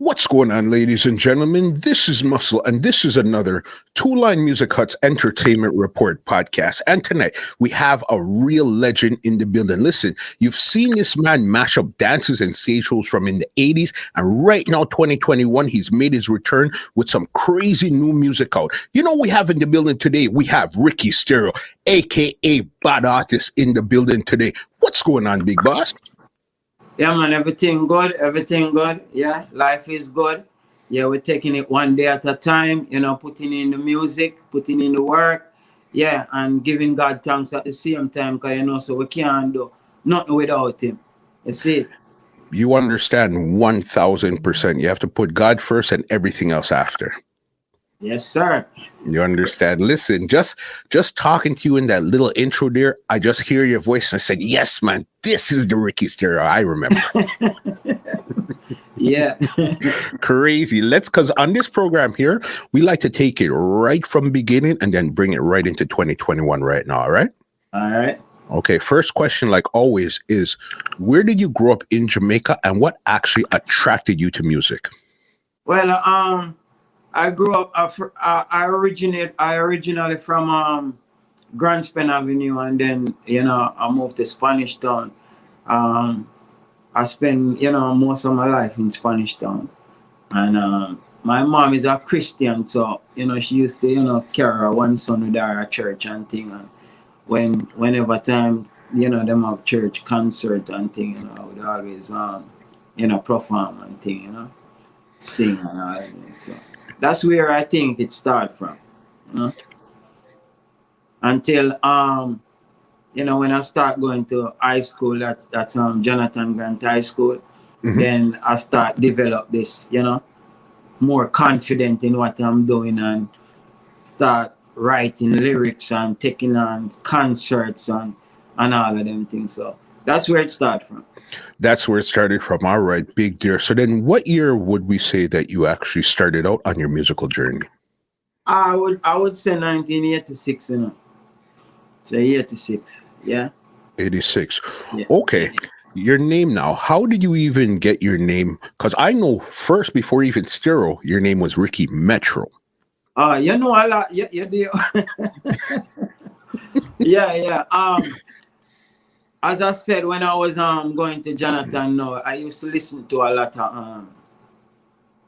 What's going on, ladies and gentlemen? This is Muscle, and this is another Two Line Music Hut's Entertainment Report podcast. And tonight, we have a real legend in the building. Listen, you've seen this man mash up dances and stage shows from in the 80s, and right now, 2021, he's made his return with some crazy new music out. You know, we have in the building today, we have Ricky Stereo, a.k.a. Bad Artist, in the building today. What's going on, big boss? Yeah, man, everything good, everything good. Yeah, life is good. Yeah, we're taking it one day at a time, putting in the music, putting in the work. Yeah, and giving God thanks at the same time, because, so we can't do nothing without Him. You see? You understand 1000%. You have to put God first and everything else after. Yes, sir. You understand? Listen, just talking to you in that little intro there, I just hear your voice and I said, yes, man, this is the Ricky Stereo I remember. Yeah. Crazy. Because on this program here, we like to take it right from beginning and then bring it right into 2021 right now, all right? All right. Okay, first question, like always, is where did you grow up in Jamaica and what actually attracted you to music? Well, I grew up. I originally from Grand Avenue, and then I moved to Spanish Town. I spent most of my life in Spanish Town, and my mom is a Christian, so she used to carry her one son with her at church and thing. And whenever time them have church concert and thing, I would always perform and thing, sing and all that. So that's where I think it started from, until when I start going to high school, that's Jonathan Grant High School. Mm-hmm. Then I start develop this, more confident in what I'm doing and start writing lyrics and taking on concerts and all of them things. So that's where it started from. That's where it started from. All right, big dear. So then what year would we say that you actually started out on your musical journey? I would say 1986, So 86, yeah. 86. Yeah. Okay. Your name now. How did you even get your name? Because I know first, before even Stereo, your name was Ricky Metro. A lot. Yeah. Yeah. As I said, when I was going to Jonathan, I used to listen to a lot of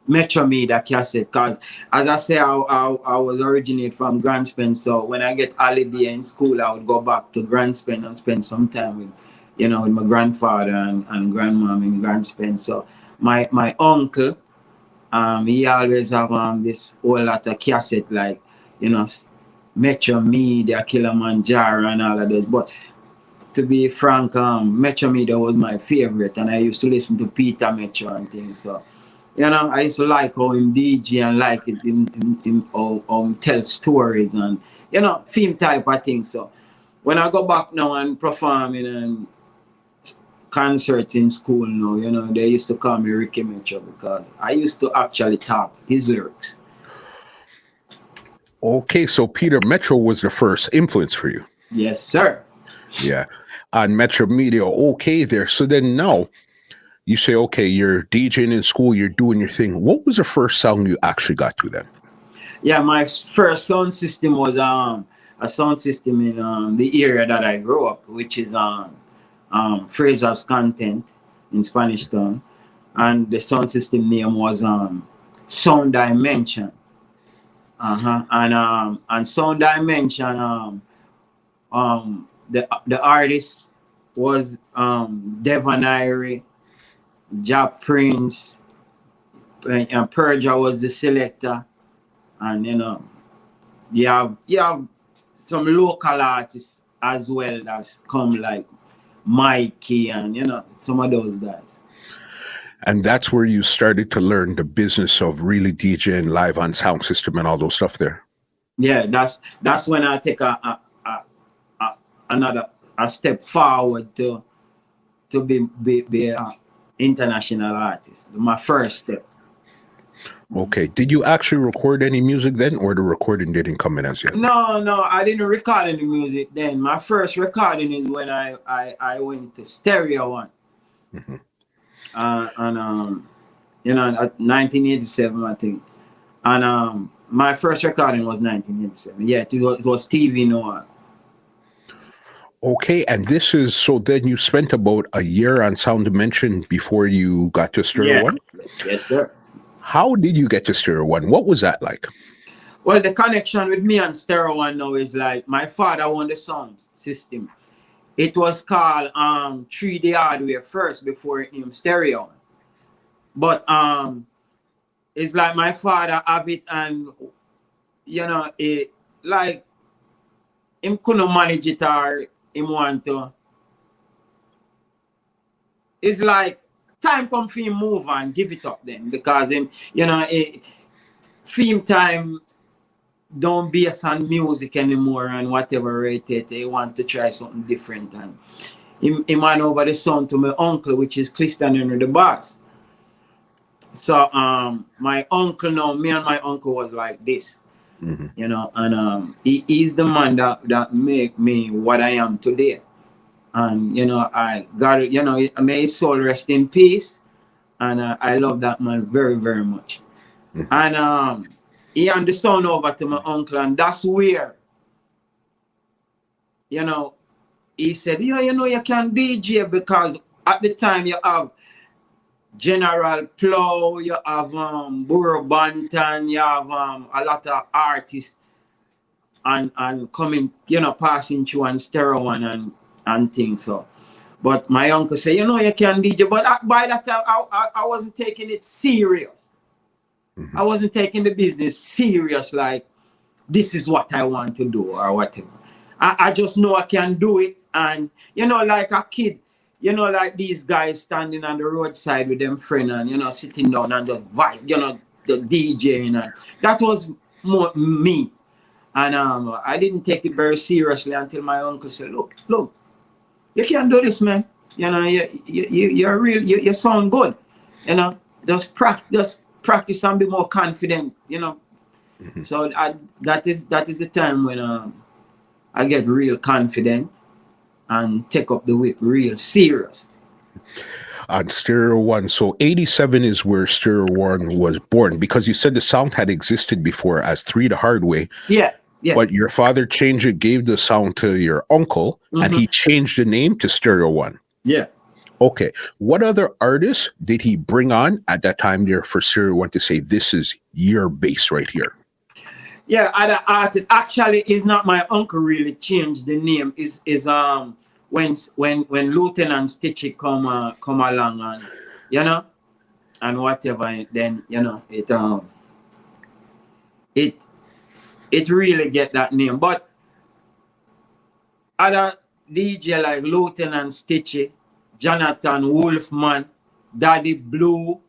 Metro Media cassette, because as I say, I was originated from Grand Spence, so when I get holiday in school, I would go back to Grand Spence and spend some time with, with my grandfather and grandmom in Grand Spence. So my uncle, he always have this whole lot of cassette, like, Metro Media, Kilimanjaro and all of those. But to be frank, Metro Media was my favorite, and I used to listen to Peter Metro and things. So, I used to like how him DJ and like it him tell stories and, film type of thing. So when I go back now and performing and concerts in school now, they used to call me Ricky Metro because I used to actually talk his lyrics. Okay, so Peter Metro was the first influence for you. Yes, sir. Yeah. On Metro Media, okay there. So then now, you say, okay, you're DJing in school, you're doing your thing. What was the first song you actually got to then? Yeah, my first sound system was a sound system in the area that I grew up, which is Fraser's Content in Spanish Town. And the sound system name was Sound Dimension. And Sound Dimension, the artist was Devon Irie, Ja Prince, and Perja was the selector, and you have some local artists as well that's come, like Mikey and some of those guys. And that's where you started to learn the business of really DJing live on sound system and all those stuff there. Yeah, that's when I take another step forward to be an international artist. My first step. Okay. Did you actually record any music then, or the recording didn't come in as yet? No, I didn't record any music then. My first recording is when I went to Stereo One. Mm-hmm. And at 1987, I think. And my first recording was 1987. Yeah, it was TV Noah. Okay, and this is so then you spent about a year on Sound Dimension before you got to Stereo Yeah. One? Yes, sir. How did you get to Stereo One? What was that like? Well, the connection with me and Stereo One now is like my father won the sound system. It was called 3D Hardware first before it named Stereo. But it's like my father have it, and it like him couldn't manage it, or him want to. It's like time come for him move and give it up then, because him, film time don't base on music anymore and whatever rated. They want to try something different, and him hand over the son to my uncle, which is Clifton Henry the boss. So my uncle now, me and my uncle was like this, and he's the man that make me what I am today. And I got it, may his soul rest in peace. And I love that man very, very much. And he handed the son over to my uncle, and that's where he said, you can DJ, because at the time you have General Plow, you have Burro Banton, you have a lot of artists and coming, passing through and Stereo One and things. So, but my uncle said, you can DJ. But by that time, I wasn't taking it serious. I wasn't taking the business serious, like this is what I want to do or whatever. I just know I can do it. And, like a kid, like these guys standing on the roadside with them friend and, sitting down and just vibe, the DJing. And that was more me. And I didn't take it very seriously until my uncle said, look, you can do this, man. You're real, you sound good. Just practice and be more confident, So that is the time when I get real confident and take up the whip real serious. On Stereo One. So 87 is where Stereo One was born, because you said the sound had existed before as 3 the Hard Way. Yeah. But your father changed it, gave the sound to your uncle, and he changed the name to Stereo One. Yeah. Okay. What other artists did he bring on at that time there for Stereo One to say, this is your base right here? Yeah, other artists. Actually, it's not my uncle really changed the name. Is when Lieutenant Stitchie come along and and whatever, then it really get that name. But other DJ like Lieutenant Stitchie, Jonathan Wolfman, Daddy Blue,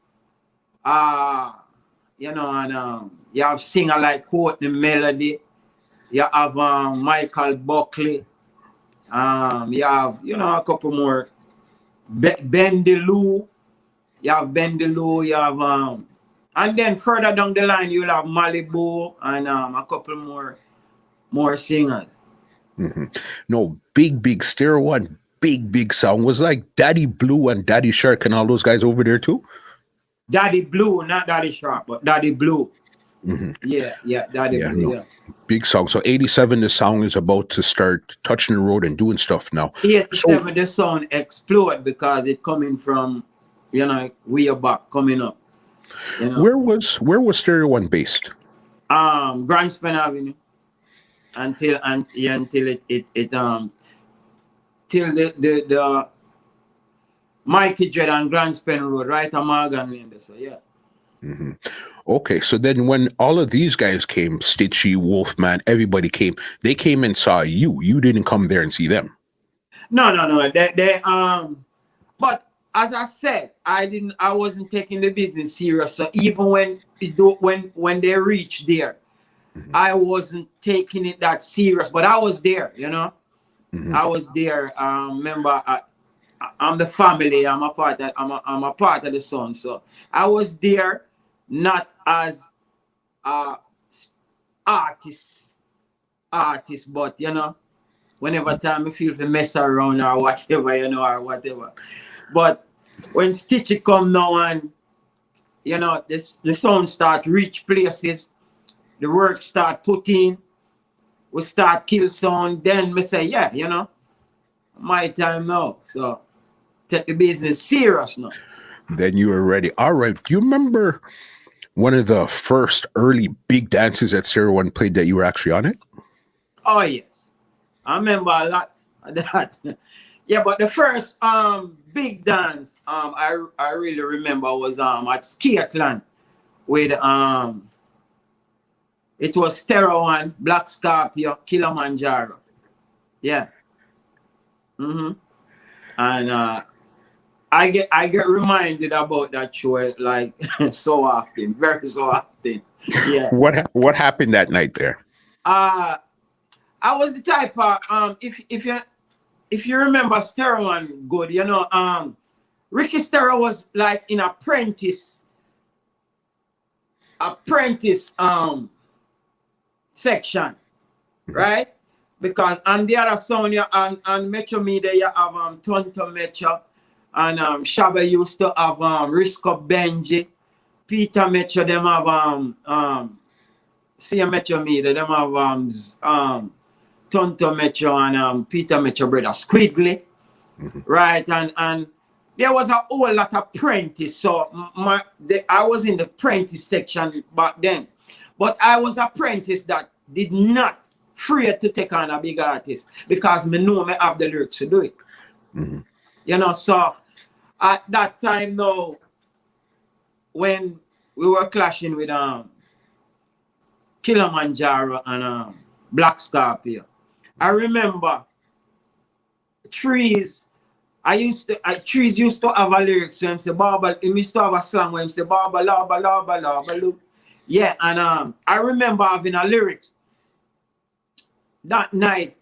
and you have singer like Courtney Melody, you have Michael Buckley, you have a couple more, Ben DeLu, you have and then further down the line you'll have Malibu and a couple more singers. No, big Stereo One, big sound was like Daddy Blue and Daddy Shark and all those guys over there too. Daddy Blue, not Daddy Shark, but Daddy Blue. Yeah, Daddy Blue. No. Yeah. Big song. So 87, the sound is about to start touching the road and doing stuff now. 87, the sound explode because it coming from, way back coming up. Where was Stereo One based? Grand Span Avenue. Until it till the Mikey Dread and Grand Span Road, right on Morgan Lane. So yeah. Okay, so then when all of these guys came, Stitchie, Wolfman, everybody came, they came and saw you. You didn't come there and see them. No. They but as I said, I wasn't taking the business serious. So even when they reached there, I wasn't taking it that serious. But I was there, I was there. Remember, I'm the family. I'm a part of the son. So I was there, not as artist, but whenever time I feel to mess around or whatever, or whatever. But when Stitchie come now and you know, the sound start reach places, the work start put in, we start kill sound, then me say, yeah, you know, my time now. So take the business serious now. Then you were ready. All right. Do you remember one of the first early big dances that Sarah One played that you were actually on it? Oh yes. I remember a lot of that. Yeah, but the first big dance I really remember was at Skateland with it was Stereo One, Black Scorpio, Kilimanjaro. Yeah. Mm-hmm. And I get reminded about that show like so often, very so often. Yeah. What happened that night there? I was the type of if you remember Stereo One good, you know, Ricky Stereo was like in apprentice section, right? Because on the other sound you on Metro Media you have Tonto Metro and Shabba used to have Risco Benji, Peter Metro, them have see Metro Media, them have Tonto Metro and Peter Metro brother Squiggly, right? And there was a whole lot of apprentice. So I was in the apprentice section back then, but I was apprentice that did not afraid to take on a big artist because me know me have the lyrics to do it. Mm-hmm. You know, so at that time now, when we were clashing with Kilimanjaro and Black Scorpio, I remember Trees used to have a lyrics where him say Baba, he used to have a song where him say Baba Laba Laba Laba Loop. Yeah, and I remember having a lyrics that night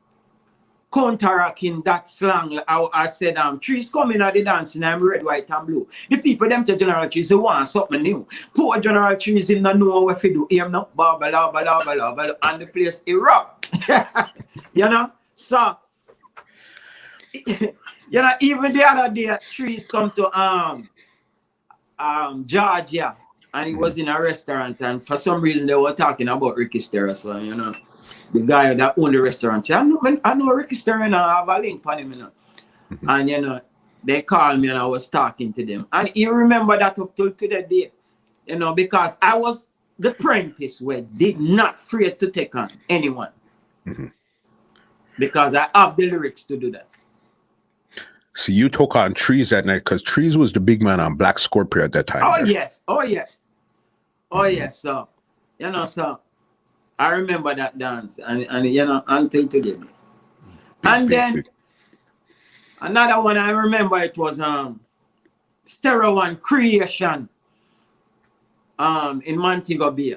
counteracting that slang. I said Trees coming at the dancing, I'm red, white, and blue. The people them say General Trees they want something new. Poor General Trees him not know what to do. Him no Baba Laba Laba Laba and the place erupt. You know? So you know, even the other day, Trees come to Georgia, and he was in a restaurant, and for some reason they were talking about Ricky Stereo. So you know, the guy that owned the restaurant said, I know Ricky Stereo, and I have a link on him, you know. And you know, they called me, and I was talking to them, and you remember that up till to the day, you know, because I was the apprentice where did not afraid to take on anyone, because I have the lyrics to do that. So you took on Trees that night because Trees was the big man on Black Scorpio at that time. Oh, yes. Oh, yes. Oh, yes. So, you know, so I remember that dance and you know, until today. And then another one I remember, it was Stereo One Creation in Montego Bay.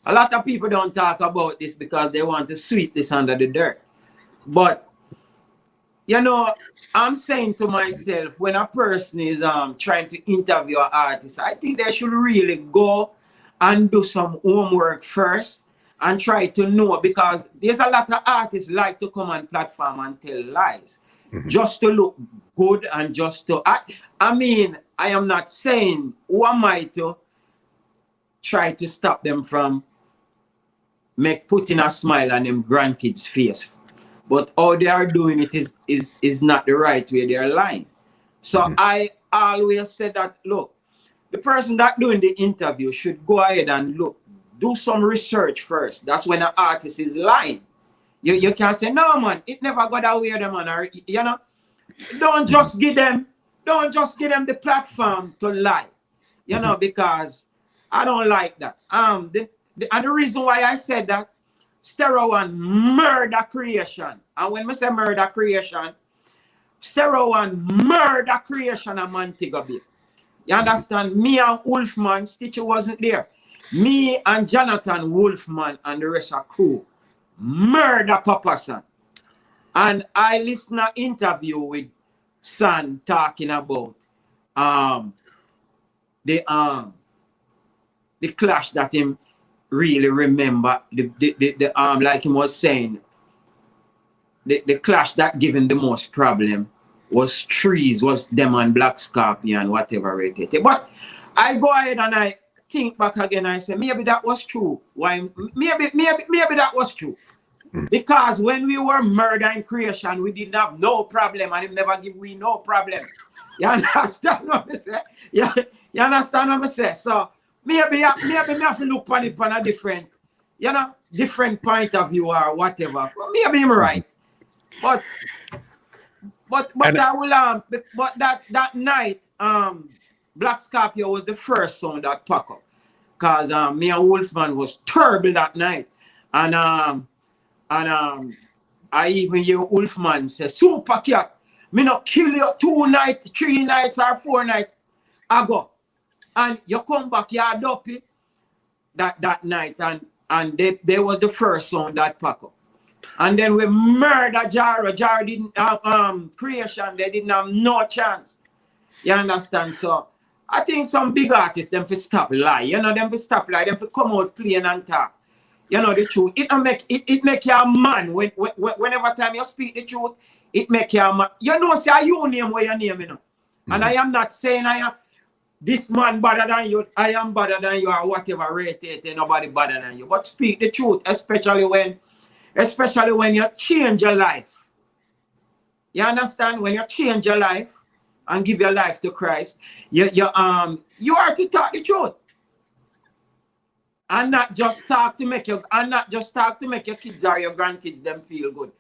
A lot of people don't talk about this because they want to sweep this under the dirt. But you know, I'm saying to myself, when a person is trying to interview an artist, I think they should really go and do some homework first and try to know, because there's a lot of artists like to come on platform and tell lies just to look good and just to. I mean, I am not saying who am I to try to stop them from putting a smile on them grandkids' face. But how they are doing it is not the right way. They are lying. So I always said that, look, the person that doing the interview should go ahead and do some research first. That's when an artist is lying. You can't say, no, man, it never got that way, man. Or, you know, don't just give them the platform to lie. You know, because I don't like that. And the reason why I said that, Stereo One murder creation. And when I say murder creation, Stereo One murder creation of Montego Bay. You understand? Me and Wolfman, Stitchie wasn't there. Me and Jonathan Wolfman and the rest of crew murder Papa San. And I listened to an interview with San talking about the clash that him really remember, the like he was saying, the clash that gave him the most problem was Trees, was them and Black Scorpion, whatever rated. But I go ahead and I think back again. I say maybe that was true. Why? Maybe that was true. Because when we were Murder in Creation, we didn't have no problem, and it never give we no problem. You understand what I say? Yeah, you understand what I say? So maybe I have to look on it from a different, different point of view or whatever. Well, maybe I'm right. But that night, Black Scorpio was the first song that pack up. Cause me and Wolfman was terrible that night. And I even hear Wolfman say, Super Cat, me not kill you 2 nights, 3 nights or 4 nights. I go. And you come back, you are dopey that night. And they was the first song that pack up. And then we murder Jaro. Jaro didn't have Creation, they didn't have no chance. You understand? So I think some big artists, them for stop lie. Them for stop lie, them for come out playing and talk. The truth. It make you a man. Whenever time you speak the truth, it make you a man. Say you name where your name, And I am not saying I am this man better than you, I am better than you, or whatever rated, nobody better than you. But speak the truth, especially when you change your life. You understand? When you change your life and give your life to Christ, you are to talk the truth. And not just talk to make your kids or your grandkids them feel good.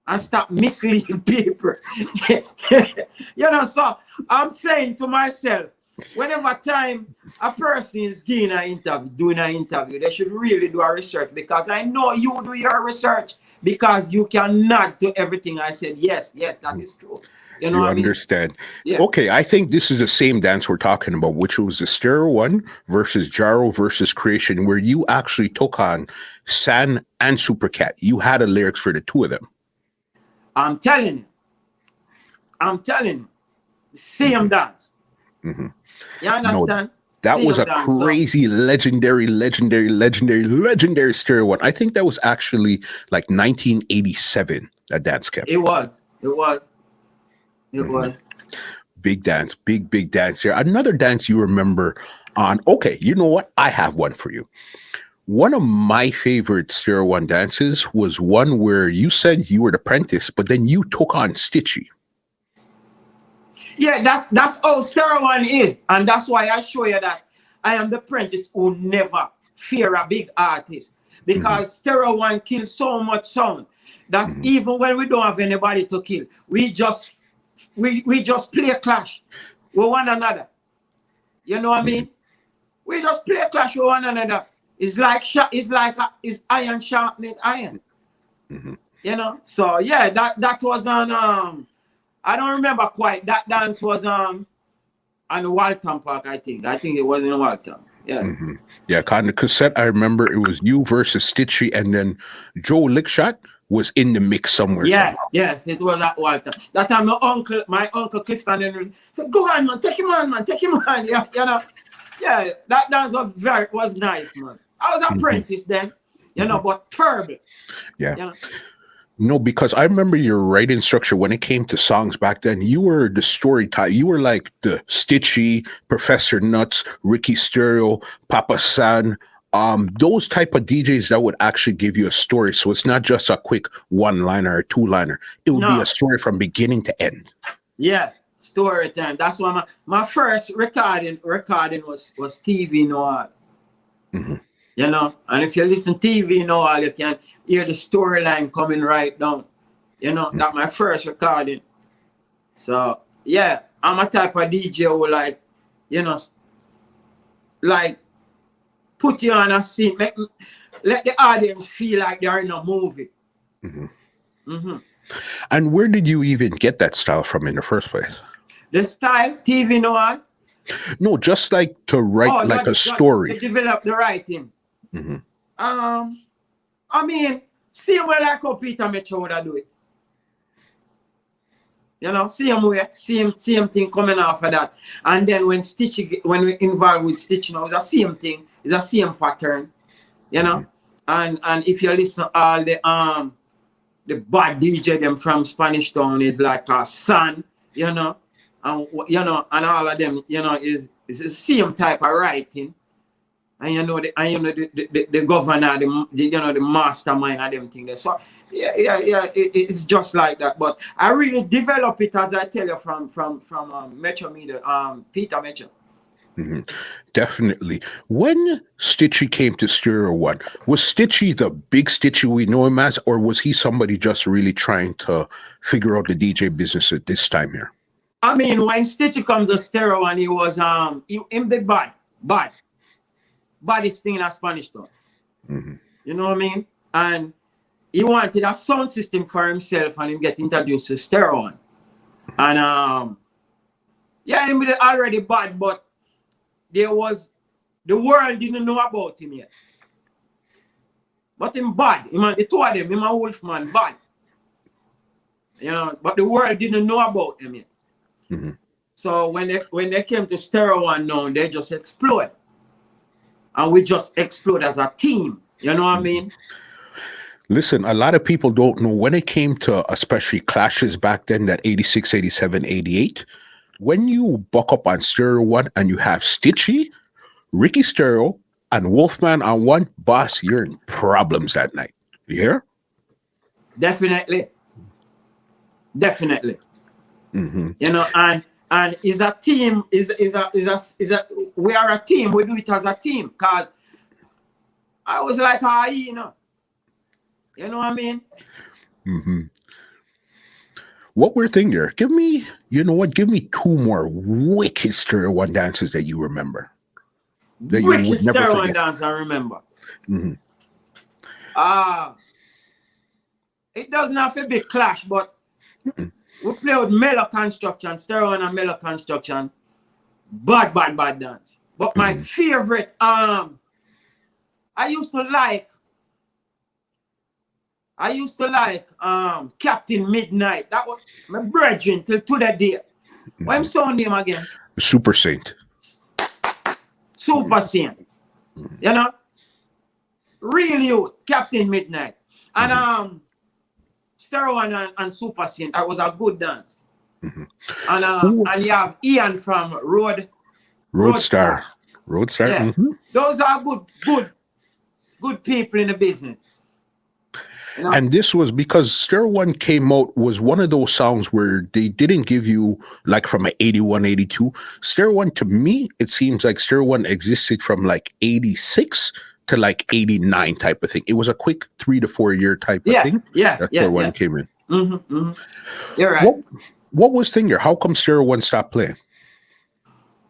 And stop misleading people. So I'm saying to myself, whenever time a person is doing an interview, they should really do a research, because I know you do your research, because you cannot do everything I said. Yes, that is true. You understand. Yeah. Okay, I think this is the same dance we're talking about, which was the Stereo One versus Jaro versus Creation, where you actually took on San and Supercat. You had the lyrics for the two of them. I'm telling you. Same dance. Mm-hmm. You understand? That was a crazy, legendary Stereo One. I think that was actually like 1987, that dance kept. It was. Big dance, big dance here. Another dance you remember on, okay, you know what? I have one for you. One of my favorite Stereo One dances was one where you said you were the apprentice, but then you took on Stitchie. Yeah, that's how Stereo One is. And that's why I show you that I am the apprentice who never fear a big artist. Because Stereo One kills so much sound. That's even when we don't have anybody to kill. We just play a clash with one another. You know what I mean? We just play a clash with one another. It's iron sharpening iron. So yeah, that was on I don't remember quite. That dance was on Walton Park, I think. I think it was in Walton. Yeah. Yeah, kind of cassette. I remember it was you versus Stitchie, and then Joe Lickshot was in the mix somewhere. Yes, it was at Walton. That time my uncle Clifton said, "Go on, man, take him on." Yeah, that dance was nice, man. I was apprentice then, but terrible. Yeah. No, because I remember your writing structure when it came to songs back then. You were the story type. You were like the Stitchie, Professor Nuts, Ricky Stereo, Papa San, those type of DJs that would actually give you a story. So it's not just a quick 1-liner or 2-liner. It would be a story from beginning to end. Yeah, story time. That's why my first recording was TV Noir. And if you listen to TV Noir, you can hear the storyline coming right down. That's my first recording. So yeah, I'm a type of DJ who like put you on a scene, let the audience feel like they're in a movie. And where did you even get that style from in the first place? The style, TV Noir? No, just like to write a story. To develop the writing. I mean, same way like how Peter Metro would do it. Same way, same thing coming off of that. And then when we involved with Stitchie, it's the same thing. It's the same pattern. And if you listen to all the bad DJ them from Spanish Town is like a Sun, you know, and and all of them, is the same type of writing. And the governor, the mastermind of them things. So it's just like that. But I really develop it, as I tell you, from Metro Media, Peter Metro. Mm-hmm. Definitely. When Stitchie came to Stereo One, was Stitchie the big Stitchie we know him as, or was he somebody just really trying to figure out the DJ business at this time here? I mean, when Stitchie comes to Stereo One, he was him the baddest thing in a Spanish town. Mm-hmm. You know what I mean? And he wanted a sound system for himself, and him get introduced to Stereo One. And him was already bad, but the world didn't know about him yet. But him bad. The two of them, him and Wolfman, bad. But the world didn't know about him yet. Mm-hmm. So when they came to Stereo One now, they just explode. And we just explode as a team. You know what I mean? Listen, a lot of people don't know when it came to especially clashes back then, that 86, 87, 88. When you buck up on Stereo One and you have Stitchie, Ricky Stereo, and Wolfman on one, boss, you're in problems that night. You hear? Definitely. Mm-hmm. And is a team, we are a team, we do it as a team. Cause I was like, you know what I mean? Mm-hmm. What we're thinking here, give me two more wicked Stereo One dances that you remember. That wicked you would never Stereo forget. One dance I remember. Mm-hmm. It doesn't have to be clash, but we play with Mellow Construction, Stereo One and Mellow Construction. Bad dance. But my favorite, I used to like Captain Midnight. That was my brethren till to that day. What's his name again? Super Saint. Super Saint. Real youth, Captain Midnight. And Stereo One and Super Saint. That was a good dance. Mm-hmm. And you have Ian from Roadstar. Yes. Mm-hmm. Those are good people in the business. And this was because Stereo One came out, was one of those songs where they didn't give you, like, from 81, 82. Stereo One, to me, it seems like Stereo One existed from like 86 to like 89 type of thing. It was a quick 3 to 4 year type of thing. That's where one came in. Mm-hmm, mm-hmm. You're right. What was thing here? How come Stereo One stopped playing?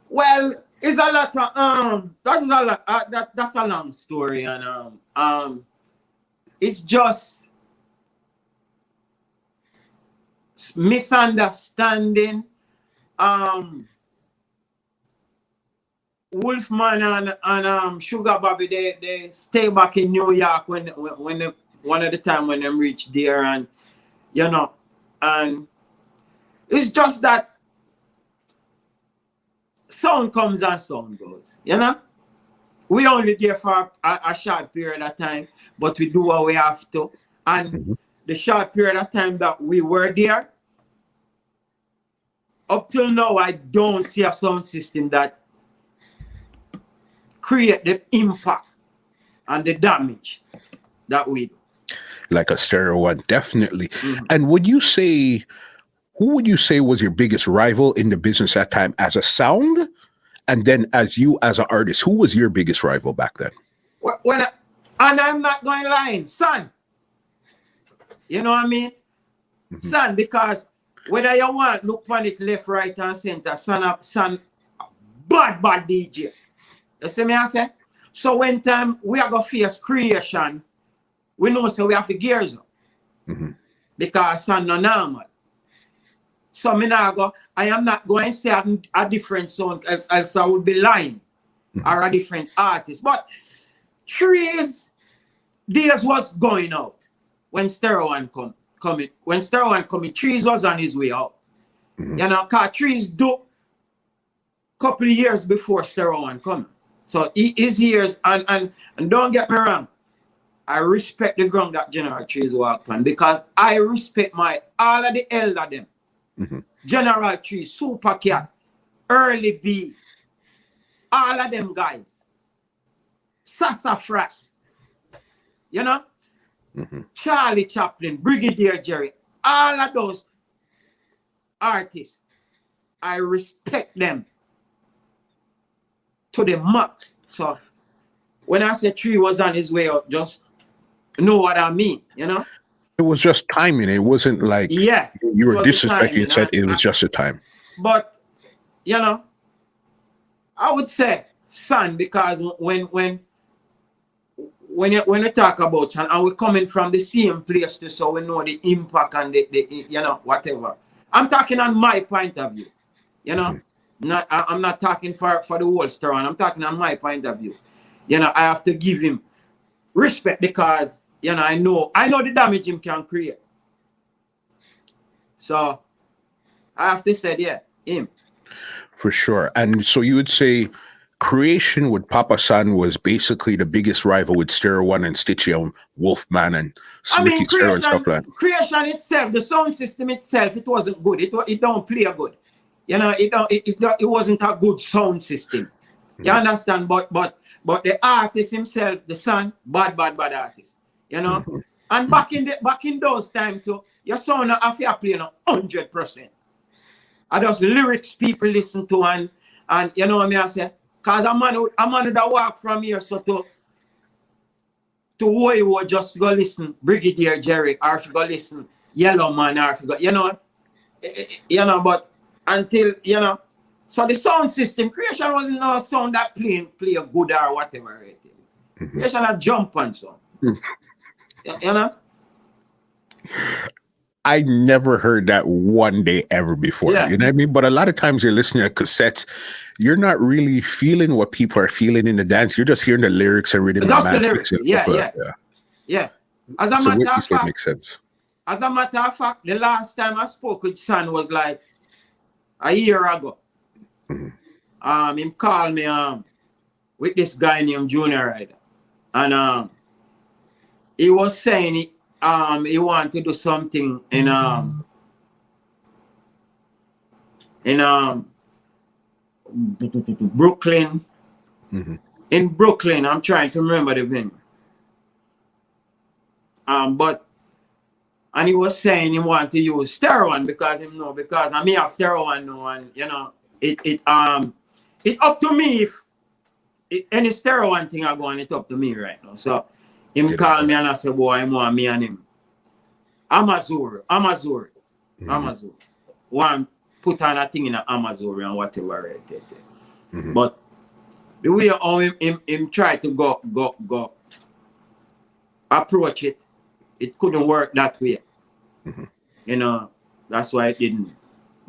Well, it's a lot of that's a long story, and it's just misunderstanding. Wolfman and Sugar Bobby, they stay back in New York when one of the time when them reach there, and and it's just that sound comes and sound goes. We only there for a short period of time, but we do what we have to. And the short period of time that we were there, up till now, I don't see a sound system that create the impact and the damage that we do. Like a Stereo One, definitely. Mm-hmm. And who would you say was your biggest rival in the business at that time as a sound? And then as you as an artist, who was your biggest rival back then? And I'm not going lying, son. You know what I mean? Mm-hmm. Son, because whether you want, look on it left, right, and center, son, bad DJ. You see me I say? So when time we are going to face creation, we know so we have to gears up. Mm-hmm. Because son no normal. So I am not going to say a different sound, else I would be lying. Mm-hmm. Or a different artist. But Trees days was going out when Stereo One coming. When Stereo One coming, Trees was on his way out. Mm-hmm. Because Trees do couple of years before Stereo One coming. So his years, and don't get me wrong, I respect the ground that General Trees walk on, because I respect all of the elder them Mhm. General Tree, Super Cat, Early B, all of them guys. Sassafras, you know, Mhm. Charlie Chaplin, Brigadier Jerry, all of those artists, I respect them to the max. So when I say Tree was on his way out, just know what I mean, you know? It was just timing. It wasn't like Yeah, you it were was the disrespecting. timing. It said it was just a time. But, you know, I would say son, because when you talk about son, and we're coming from the same place too, so we know the impact and the you know, whatever. I'm talking on my point of view, you know. I'm not talking for the whole story, and I'm talking on my point of view. You know, I have to give him respect because, you know, I know the damage him can create. So I have to say, yeah, him. For sure. And so you would say creation with Papa San was basically the biggest rival with Stereo One and Stitchie and Wolfman and I mean, Ricky Stereo and stuff like that. creation itself, the sound system itself, it wasn't good. It don't play good. You know, it wasn't a good sound system. You understand? But the artist himself, the son, bad artist. You know, and back in those times too, your sound have to play 100%. I just lyrics people listen to and you know what I mean, I say, cause a man that walk from here so to who you would just go listen Brigadier Jerry, or if you go listen Yellow Man, or if you go, you know, but until, you know, so the sound system, creation wasn't no sound that play good or whatever it is. Creation a jump on sound. You know? I never heard that one day ever before. Yeah. You know what I mean? But a lot of times you're listening to cassettes, you're not really feeling what people are feeling in the dance. You're just hearing the lyrics and rhythm. Just and the lyrics. Yeah. As a So matter what you of said fact, makes sense. the last time I spoke with Son was like a year ago. Him called me with this guy named Junior Rider. And he was saying he wanted to do something in Brooklyn. In Brooklyn, I'm trying to remember the venue. And he was saying he wanted to use Stereo One because I mean have Stereo One now, and you know it up to me if any Stereo One thing I go on, it up to me right now. So him call me and I say, boy, I want me and him. Amazur. One put on a thing in Amazur and whatever right. But the way how him try to go approach it couldn't work that way. You know, that's why it didn't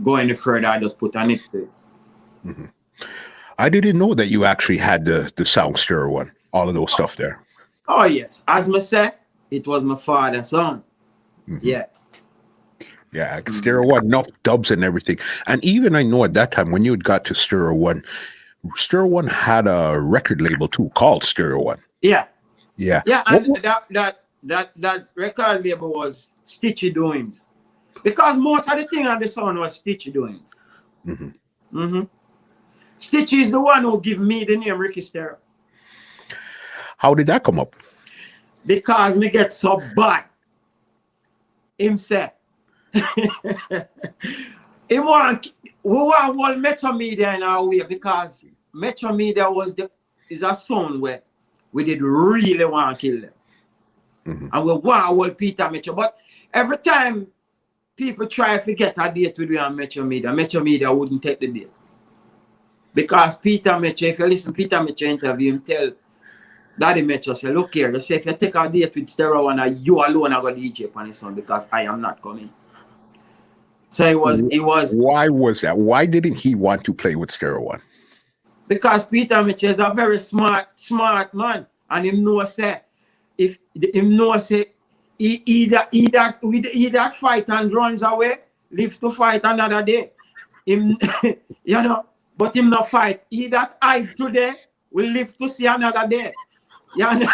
go any further. I just put on it. I didn't know that you actually had the sound Stereo One, all of those stuff there. Oh yes, as I said, it was my father's son. Yeah. Yeah, Stereo One, enough dubs and everything. And even I know at that time when you had got to Stereo One had a record label too called Stereo One. Yeah. Yeah. Yeah, and that record label was Stitchie doings. Because most of the thing on the sound was Stitchie doings. Stitchie is the one who gave me the name Ricky Stereo. How did that come up? Because me get so bad. Him said. We want all Metro Media in our way because Metro Media is a sound where we did really want to kill them. And we want all Peter Metro. But every time people try to get a date with me on Metro Media wouldn't take the date. Because Peter Metro, if you listen to Peter Metro interview, him tell Daddy Metro, say, look here, say if you take a date with Stereo One, you alone are going to DJ upon his son because I am not coming. So it was. Why was that? Why didn't he want to play with Stereo One? Because Peter Mitchell is a very smart man, and him know say if him know say he either fight and runs away, live to fight another day. Him, you know, but him not fight. He that hide today will live to see another day. You know,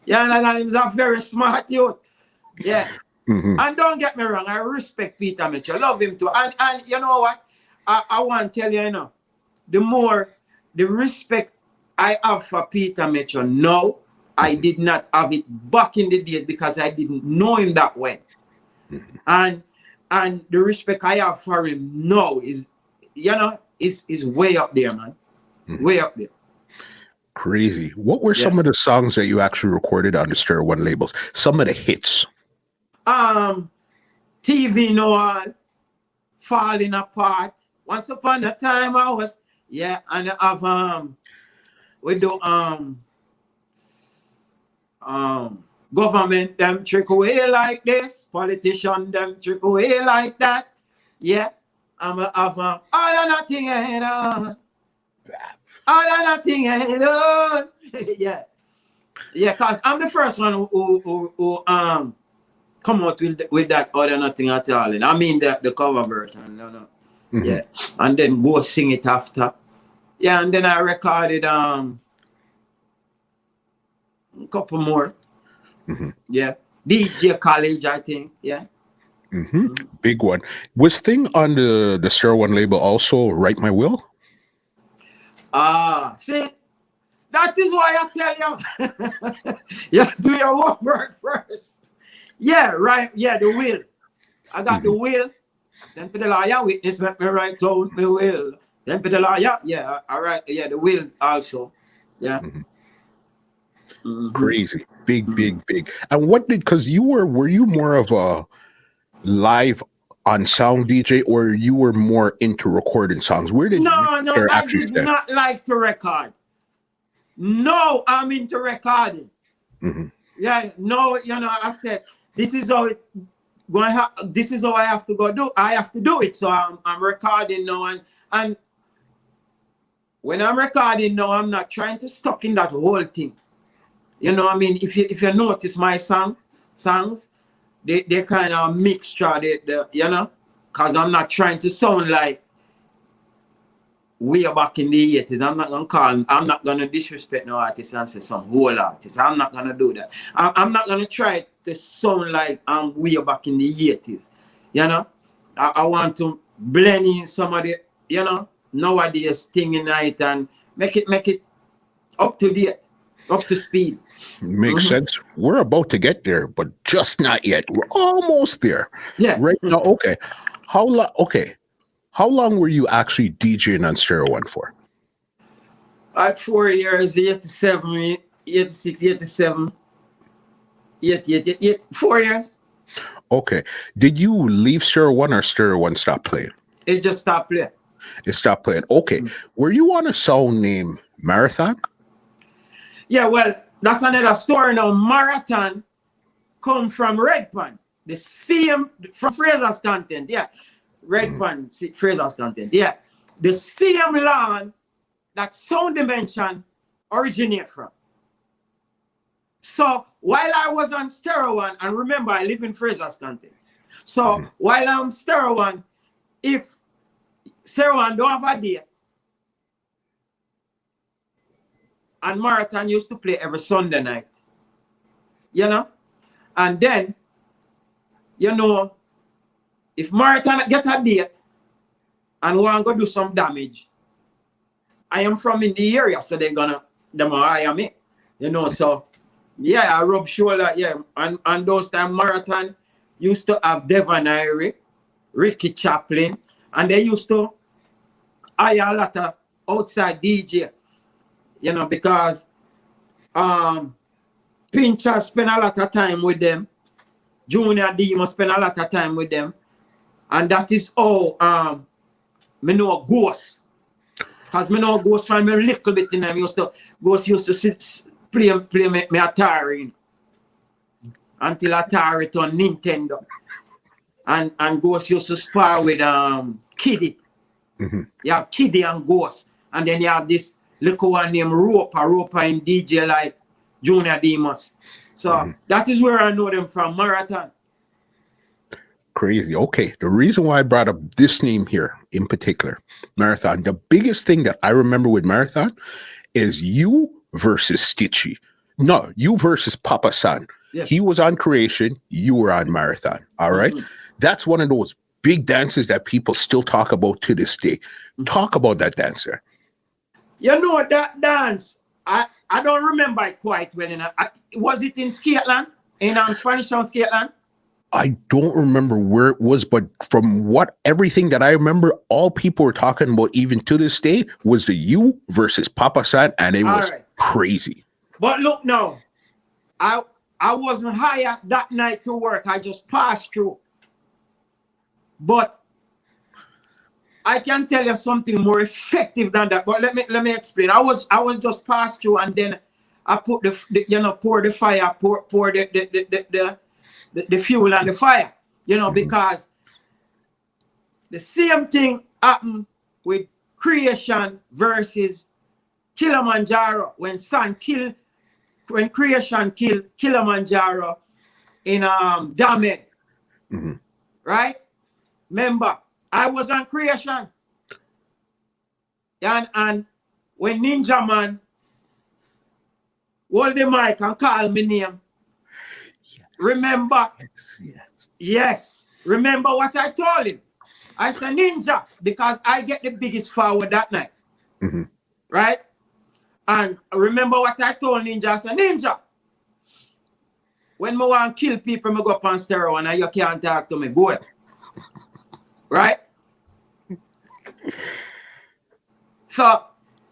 he's a very smart youth. Yeah. Mm-hmm. And don't get me wrong, I respect Peter Mitchell, love him too. And you know what? I want to tell you, the more the respect I have for Peter Mitchell now, I did not have it back in the day because I didn't know him that way. And the respect I have for him now is, is way up there, man. Way up there. Crazy. What were some of the songs that you actually recorded on the Stereo One labels? Some of the hits. TV Noir, Falling Apart. Once upon a time I was, and I have we do government them trick away like this, politician them trick away like that. Yeah. I'm a have all or nothing ain't on. All or nothing ain't on. Yeah. Yeah, cause I'm the first one who come out with that all or nothing at all. And I mean the cover version. No. Mm-hmm. Yeah. And then go sing it after. Yeah, and then I recorded a couple more. Mm-hmm. Yeah. DJ College, I think. Yeah. Mm-hmm. Big one. Was Thing on the Stereo One label also Write My Will? See, that is why I tell you, you do your homework first. Yeah, right. Yeah, the will. I got the will. Send for the lawyer, witness, make me write down my will. Then for the lawyer, yeah, all right. Yeah, the will also. Yeah. Mm-hmm. Mm-hmm. Crazy. Big. And because were you more of a live on sound DJ, or you were more into recording songs? Where did I did not like to record. No, I'm into recording. Mm-hmm. Yeah, no, I said this is how this is how I have to go do. I have to do it. So I'm recording now, and when I'm recording now, I'm not trying to stuck in that whole thing. You know what I mean? If you notice my songs, they kind of mixture, because I'm not trying to sound like way back in the 80s. I'm not gonna disrespect no artist and say some whole artist. I'm not gonna do that. I'm not gonna try to sound like I'm way back in the 80s. I want to blend in some of the, nowadays thing in it and make it up to date, up to speed. Makes sense. We're about to get there, but just not yet. We're almost there. Yeah. Right now. Okay. How long were you actually DJing on Stereo One for? 4 years, 87, 86, 87, 88, 4 years. Okay. Did you leave Stereo One or Stereo One stopped playing? It just stopped playing. It stopped playing. Okay. Were you on a song named Marathon? Yeah, well, that's another story now. Marathon come from Red Pan. The same from Fraser's Content. Yeah. Red Pan, Fraser's Content. Yeah. The same land that Sound Dimension originate from. So while I was on Stereo One, and remember I live in Fraser's Content. So while I'm Stereo One, if Stereo One don't have a date, and Marathon used to play every Sunday night. And then, if Marathon get a date and want to go do some damage, I am from in the area, so them hire me. So yeah, I rub shoulder, yeah. And those time Marathon used to have Devon Irie, Ricky Chaplin, and they used to hire a lot of outside DJ. Because Pincher spent a lot of time with them. Junior D must spend a lot of time with them. And that is how me know Ghost. Because me know Ghost from a little bit in them. Ghost used to sit, play me Atari. Until Atari turned Nintendo. And Ghost used to spar with Kiddy. Mm-hmm. You have Kiddy and Ghost. And then you have this little one named Roper in DJ like Junior Demus. So that is where I know them from, Marathon. Crazy. Okay. The reason why I brought up this name here in particular, Marathon, the biggest thing that I remember with Marathon is you versus Stitchie. No, you versus Papa San. He was on Creation, you were on Marathon. All right. That's one of those big dances that people still talk about to this day. Talk about that dancer. You know that dance. I don't remember it quite well. Was it in Scotland? In Spanish Town, Scotland? I don't remember where it was, but from everything that I remember, all people were talking about, even to this day, was the you versus Papa San, and it was crazy. But look now, I wasn't hired that night to work. I just passed through. But I can tell you something more effective than that. But let me explain. I was just passed through, and then I put pour the fire, pour the fuel on the fire, because the same thing happened with Creation versus Kilimanjaro when Creation killed Kilimanjaro in Damen. Right? Remember, I was on Creation. And when Ninja Man hold the mic and call me name, remember? Yes. Remember what I told him? I said, Ninja, because I get the biggest forward that night. Right? And remember what I told Ninja? I said, Ninja, when I want to kill people, I go up on stereo and you can't talk to me. Go ahead. Right? So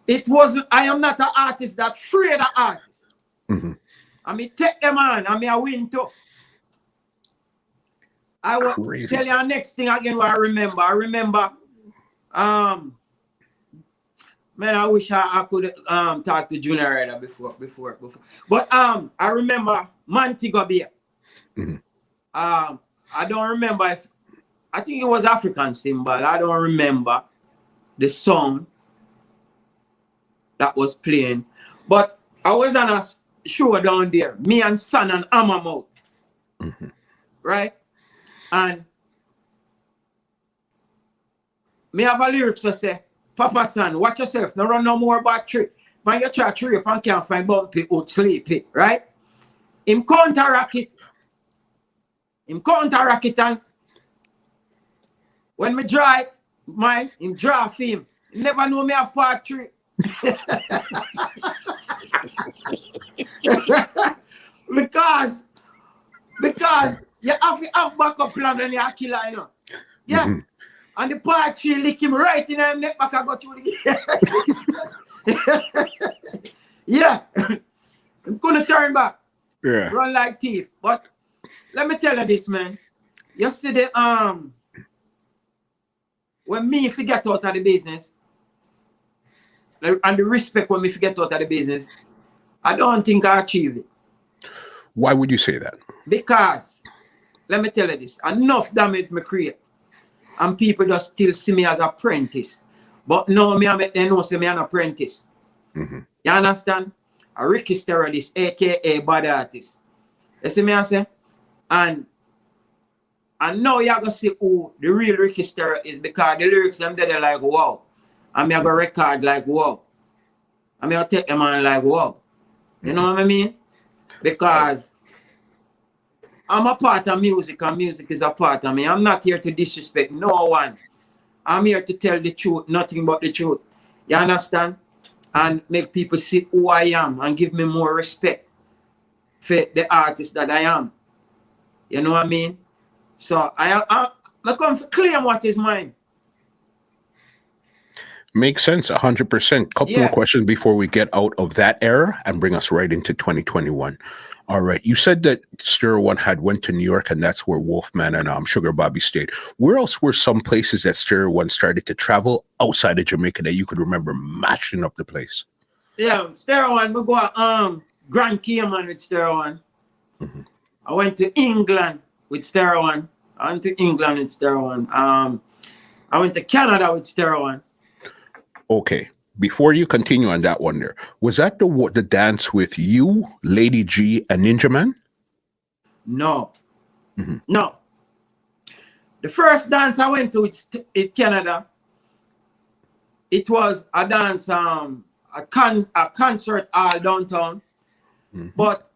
it wasn't, I am not an artist that's afraid of artists. I mean, take them on. I mean, I win too. I will tell you the next thing again what I remember. Man, I wish I could talk to Junior Rider before. But I remember Montego Bay. I don't remember if, I think it was African symbol. I don't remember the song that was playing. But I was on a show down there, me and Son and Amamouth. Right? And me have a lyrics to say, Papa San, watch yourself. No run no more about trip. When you try to trip and can't find bumpy out sleepy, right? Him counteract it. And when me drive, him draw him. He never know me have part 3. because you have to have backup plan when you're a killer, you know. Yeah. And the part 3 lick him right in the neck back and go through the yeah. I'm gonna turn back. Yeah. Run like thief. But let me tell you this, man. Yesterday, when me forget out of the business, and the respect when me forget out of the business, I don't think I achieved it. Why would you say that? Because, let me tell you this, enough damage me create. And people just still see me as apprentice. But now me I make them know say me an apprentice. You understand? A Ricky Steradist, aka bad artist. You see me I say? And now you're gonna see who the real Ricky Sterra is, because the lyrics them there like wow. And me I go record like wow. And me I take them on like wow. You know what I mean? Because I'm a part of music and music is a part of me. I'm not here to disrespect no one. I'm here to tell the truth, nothing but the truth. You understand? And make people see who I am and give me more respect for the artist that I am. You know what I mean? So I come to claim what is mine. Makes sense, 100%. Couple more questions before we get out of that era and bring us right into 2021. All right. You said that Stereo One had went to New York, and that's where Wolfman and Sugar Bobby stayed. Where else were some places that Stereo One started to travel outside of Jamaica that you could remember mashing up the place? Yeah, Stereo One, we go Grand Cayman with Stereo One. I went to England with Stereo One. I went to England with Stereo One. I went to Canada with Stereo One. Okay. Before you continue on that one there, was that the dance with you, Lady G, and Ninja Man? No. No. The first dance I went to in Canada, it was a dance, a concert all downtown. But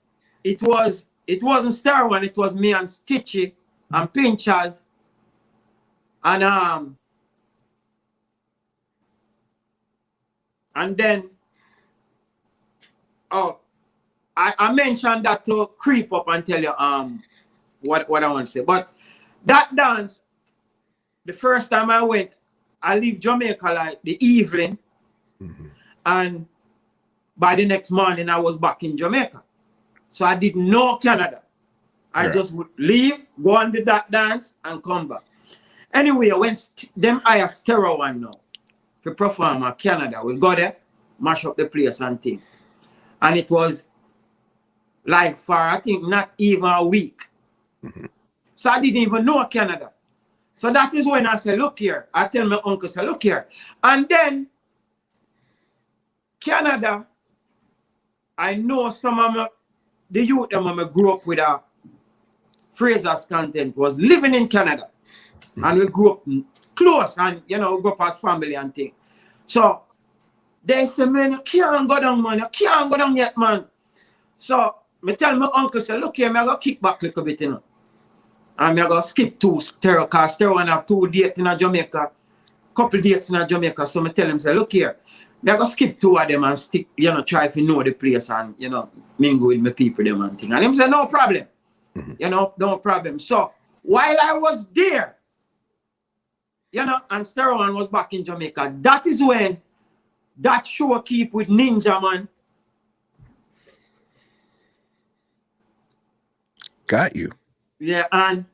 it was it wasn't Star One, it was me and Stitchie and Pinchers. And then I mentioned that to creep up and tell you what I want to say. But that dance, the first time I went, I leave Jamaica like the evening, and by the next morning I was back in Jamaica. So I didn't know Canada. I just would leave, go on to that dance, and come back. Anyway, when them I a Stereo One now to perform in Canada, we go there, mash up the place and thing. And it was like for, I think, not even a week. So I didn't even know Canada. So that is when I said, look here. I tell my uncle, say, look here. And then Canada, I know some of the youth that I grew up with Fraser's content was living in Canada. And we grew up close and, you know, grew up as family and thing. So they say, man, you can't go down, man. You can't go down yet, man. So I tell my uncle, say, look here, I'm going to kick back a little bit, you know. And I'm going to skip 2 Stereo, because Stereo One have 2 dates in Jamaica, couple dates in Jamaica. So I tell him, say, look here, I'm going to skip 2 of them and stick, you know, try to know the place and, you know, mingle with my people, them and thing. And him say, no problem. You know, no problem. So while I was there, you know, and Stereo One was back in Jamaica, that is when that show keep with Ninja, man. Got you. Yeah, and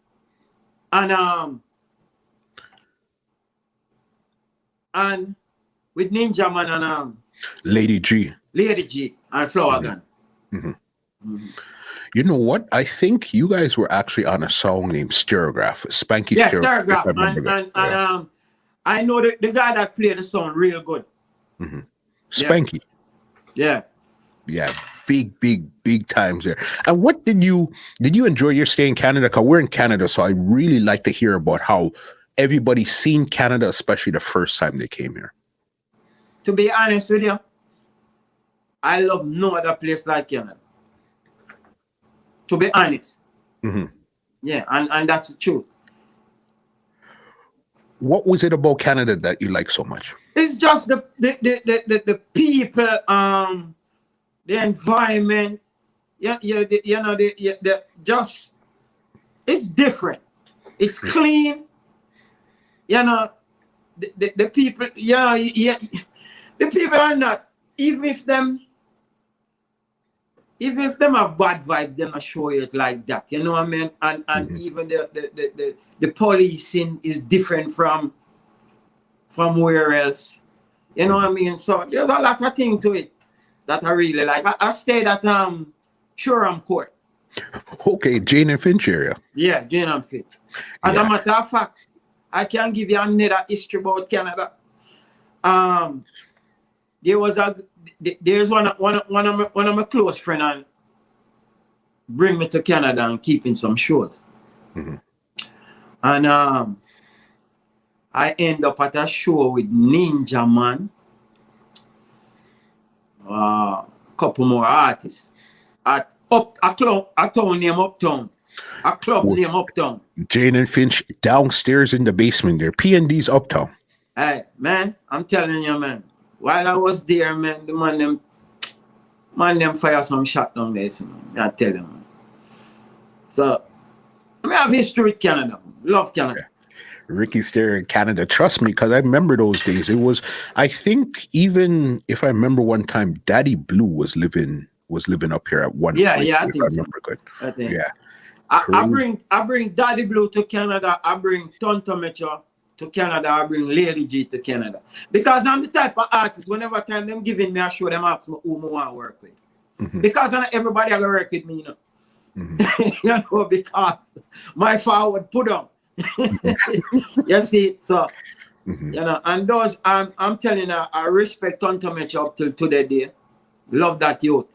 with Ninja Man and Lady G and Flower Gun. You know what? I think you guys were actually on a song named Stereograph. Spanky Stereograph. And I know the guy that played the song real good. Spanky. Yeah. Yeah. Big times there. And what did you enjoy your stay in Canada? Because we're in Canada, so I really like to hear about how everybody's seen Canada, especially the first time they came here. To be honest with you, I love no other place like Canada. To be honest. Yeah, and that's the truth. What was it about Canada that you like so much? It's just the people, the environment, just, it's different. It's clean. You know, the people, you know, the people are not, even if them have bad vibes, they must show it like that. You know what I mean? And even the policing is different from where else. You know what I mean? So there's a lot of things to it that I really like. I stayed at Shoreham Court. Okay, Jane and Finch area. Yeah, Jane and Finch. As a matter of fact, I can give you another history about Canada. There's one of my close friends and bring me to Canada and keeping some shows. And I end up at a show with Ninja Man, couple more artists at a town named Uptown, a club named Uptown. Jane and Finch downstairs in the basement there. P&D's Uptown. Hey man, I'm telling you, man. While I was there, man, the man them fire some shot down there, so, man. I tell you, man. So I have history with Canada. Love Canada. Ricky's there in Canada. Trust me, because I remember those days. It was, I think, even if I remember one time, Daddy Blue was living up here at one point. Yeah, I think I remember good. I think. Yeah. I bring Daddy Blue to Canada. I bring Tonto Metro to Canada. I bring Lady G to Canada. Because I'm the type of artist, whenever time them giving me a show, them ask me who I want to work with. Because not everybody will work with me, you know. You know, because my forward put on. You see, so you know, and those I'm telling you, I respect Tonto Metro up till today. Love that youth.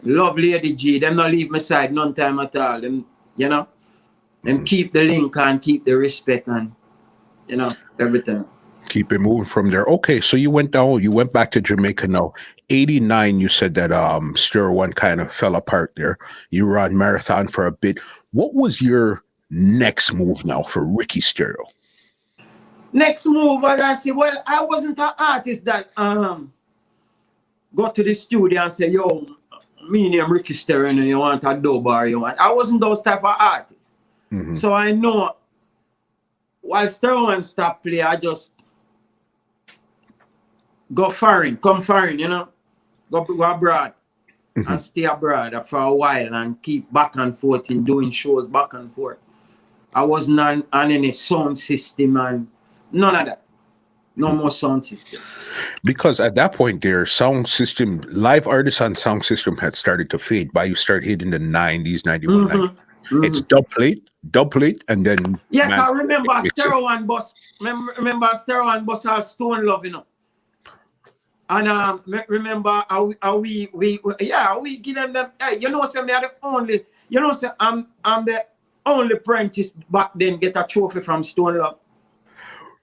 Love Lady G. Them not leave my side none time at all. Them, you know, them keep the link and keep the respect and, you know, everything. Keep it moving from there. Okay, so you went down, you went back to Jamaica now. 89, you said that Stereo One kind of fell apart there. You were on Marathon for a bit. What was your next move now for Ricky Stereo? Next move, I say, well, I wasn't an artist that go to the studio and say, yo, me name Ricky Stereo, and you want a dub or you want. I wasn't those type of artists. Mm-hmm. So I know while Stereo One stop play, I just go foreign, come foreign, you know, go abroad and stay abroad for a while and keep back and forth in doing shows back and forth. I wasn't on any sound system and none of that. No more sound system. Because at that point, their sound system, live artists on sound system had started to fade by you start hitting the 90s, 91, 90s. It's dub plate, and then... Yeah, I remember Stereo One bus. Remember Stereo One bus have Stone Love, you know. And remember how we give them hey, you know, say they are the only, you know, say I'm the only apprentice back then get a trophy from Stone Love.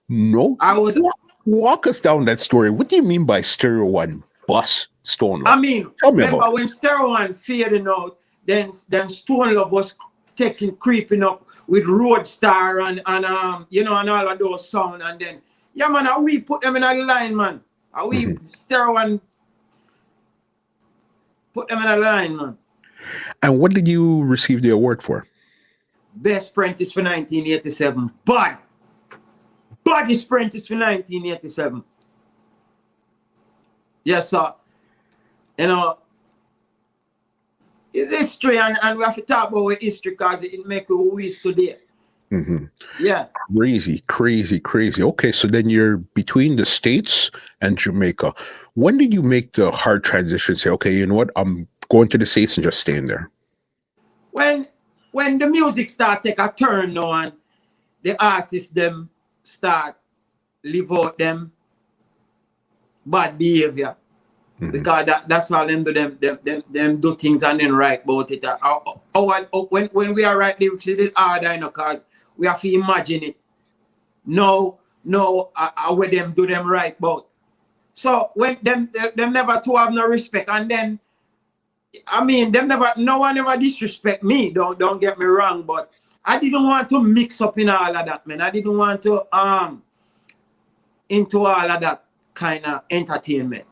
No, I was walk us down that story. What do you mean by Stereo One bus Stone Love? I mean, remember when Stereo One fading out, then Stone Love was creeping up with Roadstar and you know, and all of those sound, and then yeah man, how we put them in a line, man. How we Stereo One put them in a line, man. And what did you receive the award for? Best Apprentice for 1987. Body Apprentice for 1987. Yes, sir. You know, it's history, and we have to talk about history because it makes who we is today. Yeah. Crazy. Okay, so then you're between the States and Jamaica. When did you make the hard transition? Say, okay, you know what? I'm going to the States and just staying there. When the music start take a turn now and the artists them start live out them bad behavior. Because that's how them do them do things and then write about it. When we are writing lyrics, it's hard, I know, because we have to imagine it. No, where them do them right about. So when them never to have no respect, and then I mean no one ever disrespect me. Don't get me wrong, but I didn't want to mix up in all of that, man. I didn't want to into all of that kind of entertainment.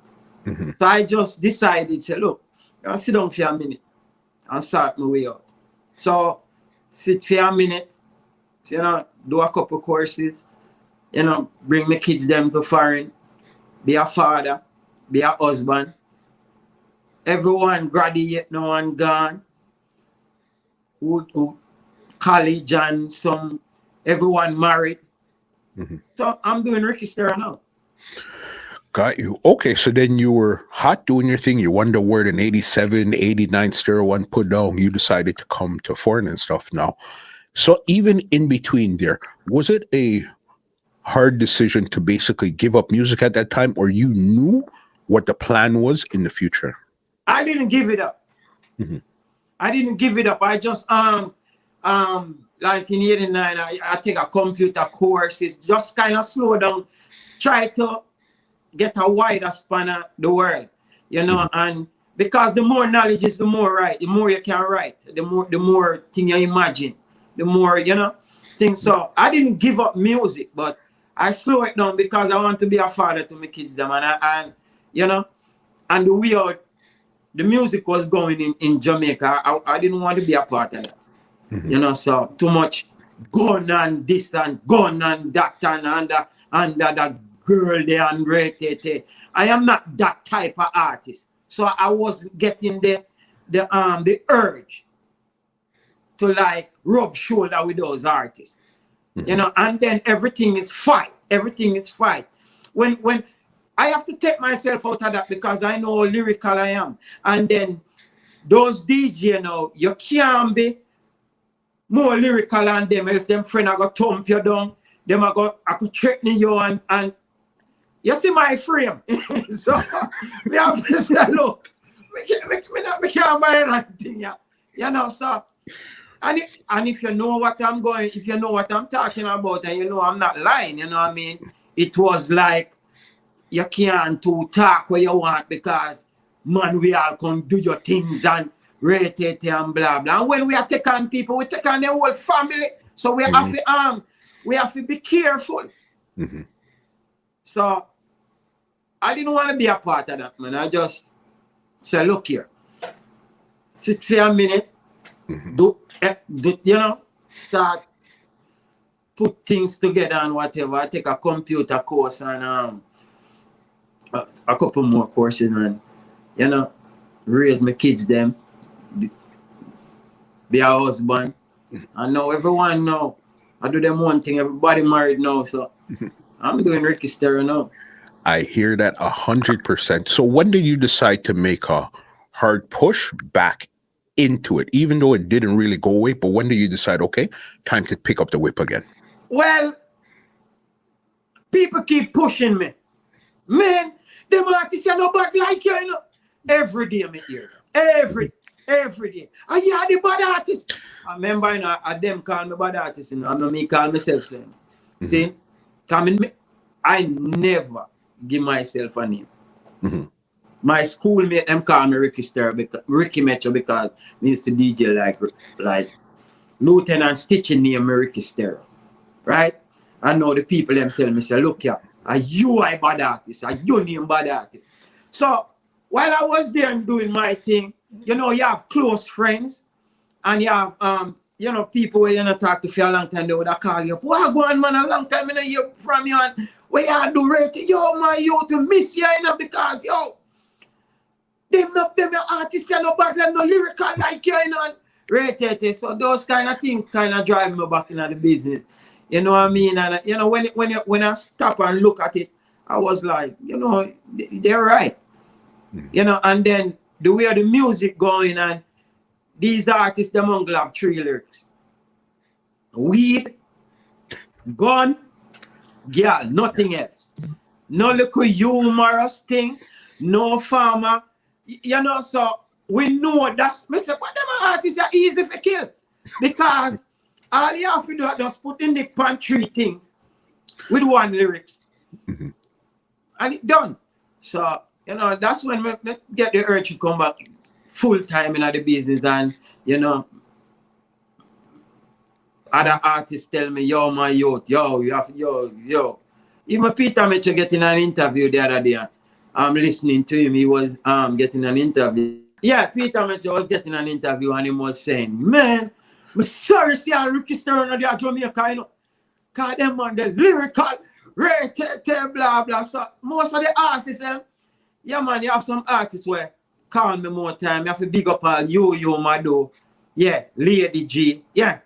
So I just decided, say, look, I'll sit down for a minute and start my way out. So sit for a minute, you know, do a couple courses, you know, bring my kids them to foreign, be a father, be a husband. Everyone graduate, no one gone. Who college and everyone married. So I'm doing Ricky Stereo now. Got you. Okay, so then you were hot doing your thing. You won the award in 87, 89, Stereo One put down. You decided to come to foreign and stuff now. So even in between there, was it a hard decision to basically give up music at that time, or you knew what the plan was in the future? I didn't give it up. I didn't give it up. I just like in 89, I take a computer course. It's just kind of slow down, try to get a wider span of the world, you know, and because the more knowledge is the more right, the more you can write, the more thing you imagine, the more, you know, things. So I didn't give up music, but I slow it down because I want to be a father to my kids them, and you know, and the way out the music was going in Jamaica, I didn't want to be a part of that. You know, so too much gun and this and gun and that and that girl there and great. I am not that type of artist. So I wasn't getting the urge to like rub shoulder with those artists. You know, and then everything is fight. When I have to take myself out of that because I know how lyrical I am. And then those DJ, you know, you can't be more lyrical than them, else them friend I got thump you down. I could threaten you and you see my frame. So we have to say, look, we can't buy anything, yeah. You know, so and if you know what I'm talking about, and you know I'm not lying, you know what I mean? it was like you can't to talk where you want because man, we all come do your things and rate it and blah blah. And when we are taking people, we take on the whole family. So we have to be careful. Mm-hmm. So I didn't want to be a part of that, man. I just said, look here, sit for a minute, do you know, start put things together and whatever. I take a computer course and a couple more courses and, you know, raise my kids them, be a husband. And now everyone know I do them one thing, everybody married now, so I'm doing Ricky Stereo now. I hear that 100%. So when did you decide to make a hard push back into it, even though it didn't really go away? But when did you decide, okay, time to pick up the whip again? Well, people keep pushing me. Man, them artists are not bad like you, you know. Every day I hear that. Every day. And you are the bad artist. I remember, you know, them call me bad artist, you know. I know me call myself so. See? I never give myself a name. My schoolmate, them call me Ricky Metro because we used to DJ like Lieutenant Stitchie name me Ricky Stereo. Right? I know the people them tell me, say, look here, are you a bad artist? Are you name bad artist? So while I was there and doing my thing, you know, you have close friends and you have you know, people where you not talk to for a long time, they would have called you up. Well, go on, man, a long time I hear from you and where you do rate, yo, my yo, to miss you, you know, because yo, them artists are no bad, them no lyrical like you, you know, and rate it. So those kind of things kind of drive me back into the business. You know what I mean? And you know, when I stop and look at it, I was like, you know, they're right. You know, and then the way the music going and these artists, them only have 3 lyrics. Weed, gun, girl, nothing else. No little humorous thing, no farmer. You know, so we know that's, I say, but them artists are easy to kill. Because all you have to do is just put in the pan 3 things with 1 lyrics. And it done. So, you know, that's when we get the urge to come back full time in the business and, you know, other artists tell me, yo, my youth, yo, you have, yo. Even Peter Mitchell getting an interview the other day. I'm listening to him. He was getting an interview. Yeah, Peter Mitchell was getting an interview and he was saying, man, I'm sorry, see how Ricky Stereo on the Jamaica, you know. Because them on the lyrical, blah, blah. So most of the artists, them, yeah, man, you have some artists where call me more time. You have to big up all you, Mado. Yeah, Lady G. Yeah.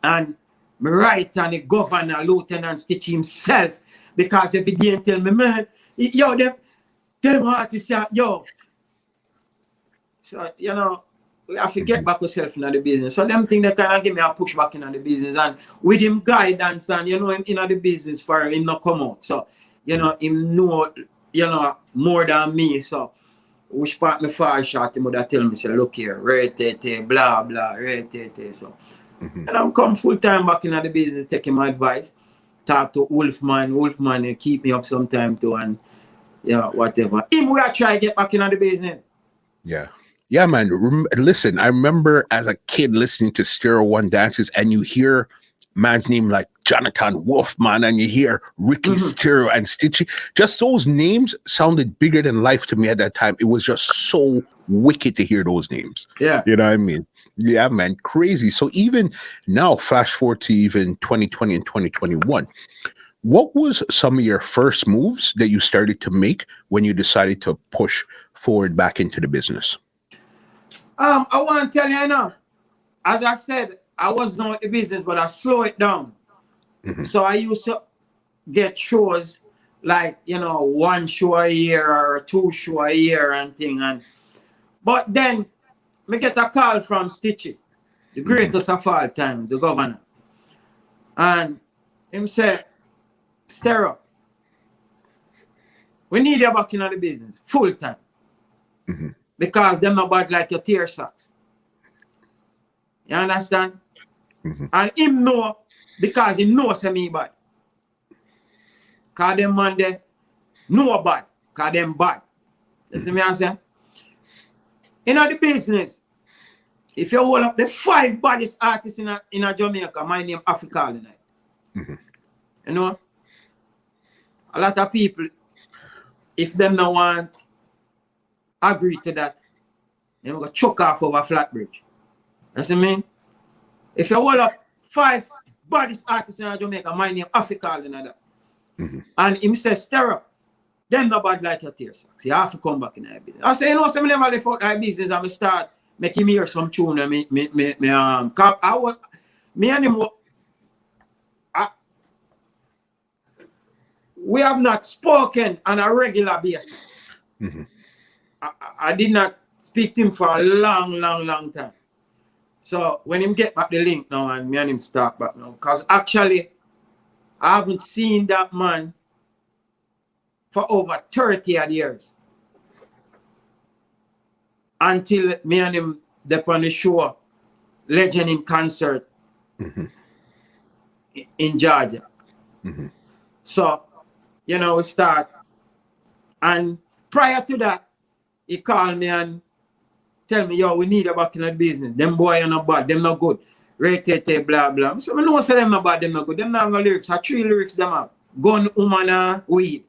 And me right on the governor, Lieutenant Stitchie himself. Because every day he tell me, man, yo, them artists, yo. So, you know, we have to get back ourselves in the business. So them things that kind of give me a push back in the business. And with him guidance and, you know, him in the business for him not come out. So, you know, him know, you know, more than me. So, which part me far shot him would have tell me, say, look here, rate, blah, blah, rate. So, and I'm come full time back in the business, taking my advice. Talk to Wolfman keep me up sometime too, and yeah, whatever. Him we are trying to get back in the business. Yeah, man. Listen, I remember as a kid listening to Stereo One dances, and you hear man's name like Jonathan Wolfman, and you hear Ricky Stereo and Stitchie. Just those names sounded bigger than life to me at that time. It was just so wicked to hear those names. Yeah, you know what I mean. Yeah, man, crazy. So even now, flash forward to even 2020 and 2021. What was some of your first moves that you started to make when you decided to push forward back into the business? I want to tell you now, as I said, I was not with the business, but I slow it down. So I used to get shows like, you know, 1 show a year or 2 show a year and thing. But then me get a call from Stitchie, the greatest of all time, the governor. And him said, Stereo, we need you back in the business, full time. Because them not bad like your tear socks. You understand? And him know, because he knows me bad. Cause them man they know bad. Cause them bad. You see me I say? In the business, if you hold up the 5 baddest artists in a Jamaica, my name Africa tonight. You know? A lot of people, if them no want agree to that, they will go choke off over Flatbridge. You see me? If you hold up 5 baddest artists in Jamaica, my name Africa tonight. And him says, stir up. Them no bad like your tears. So you have to come back in that business. I say, you know, so I never left out that business and I start making me hear some tune and me and him, we have not spoken on a regular basis. I did not speak to him for a long time. So when him get back the link now and me and him start back now, because actually I haven't seen that man for over 30 odd years. Until me and him up on the show, Legend in Concert in Georgia. So, you know, we start. And prior to that, he called me and tell me, yo, we need a back in the business. Them boy are not bad, them not good. Rated, blah, blah. So I know say them not bad, them not good. Them not have lyrics. 3 lyrics them have. Gun, woman, and weed.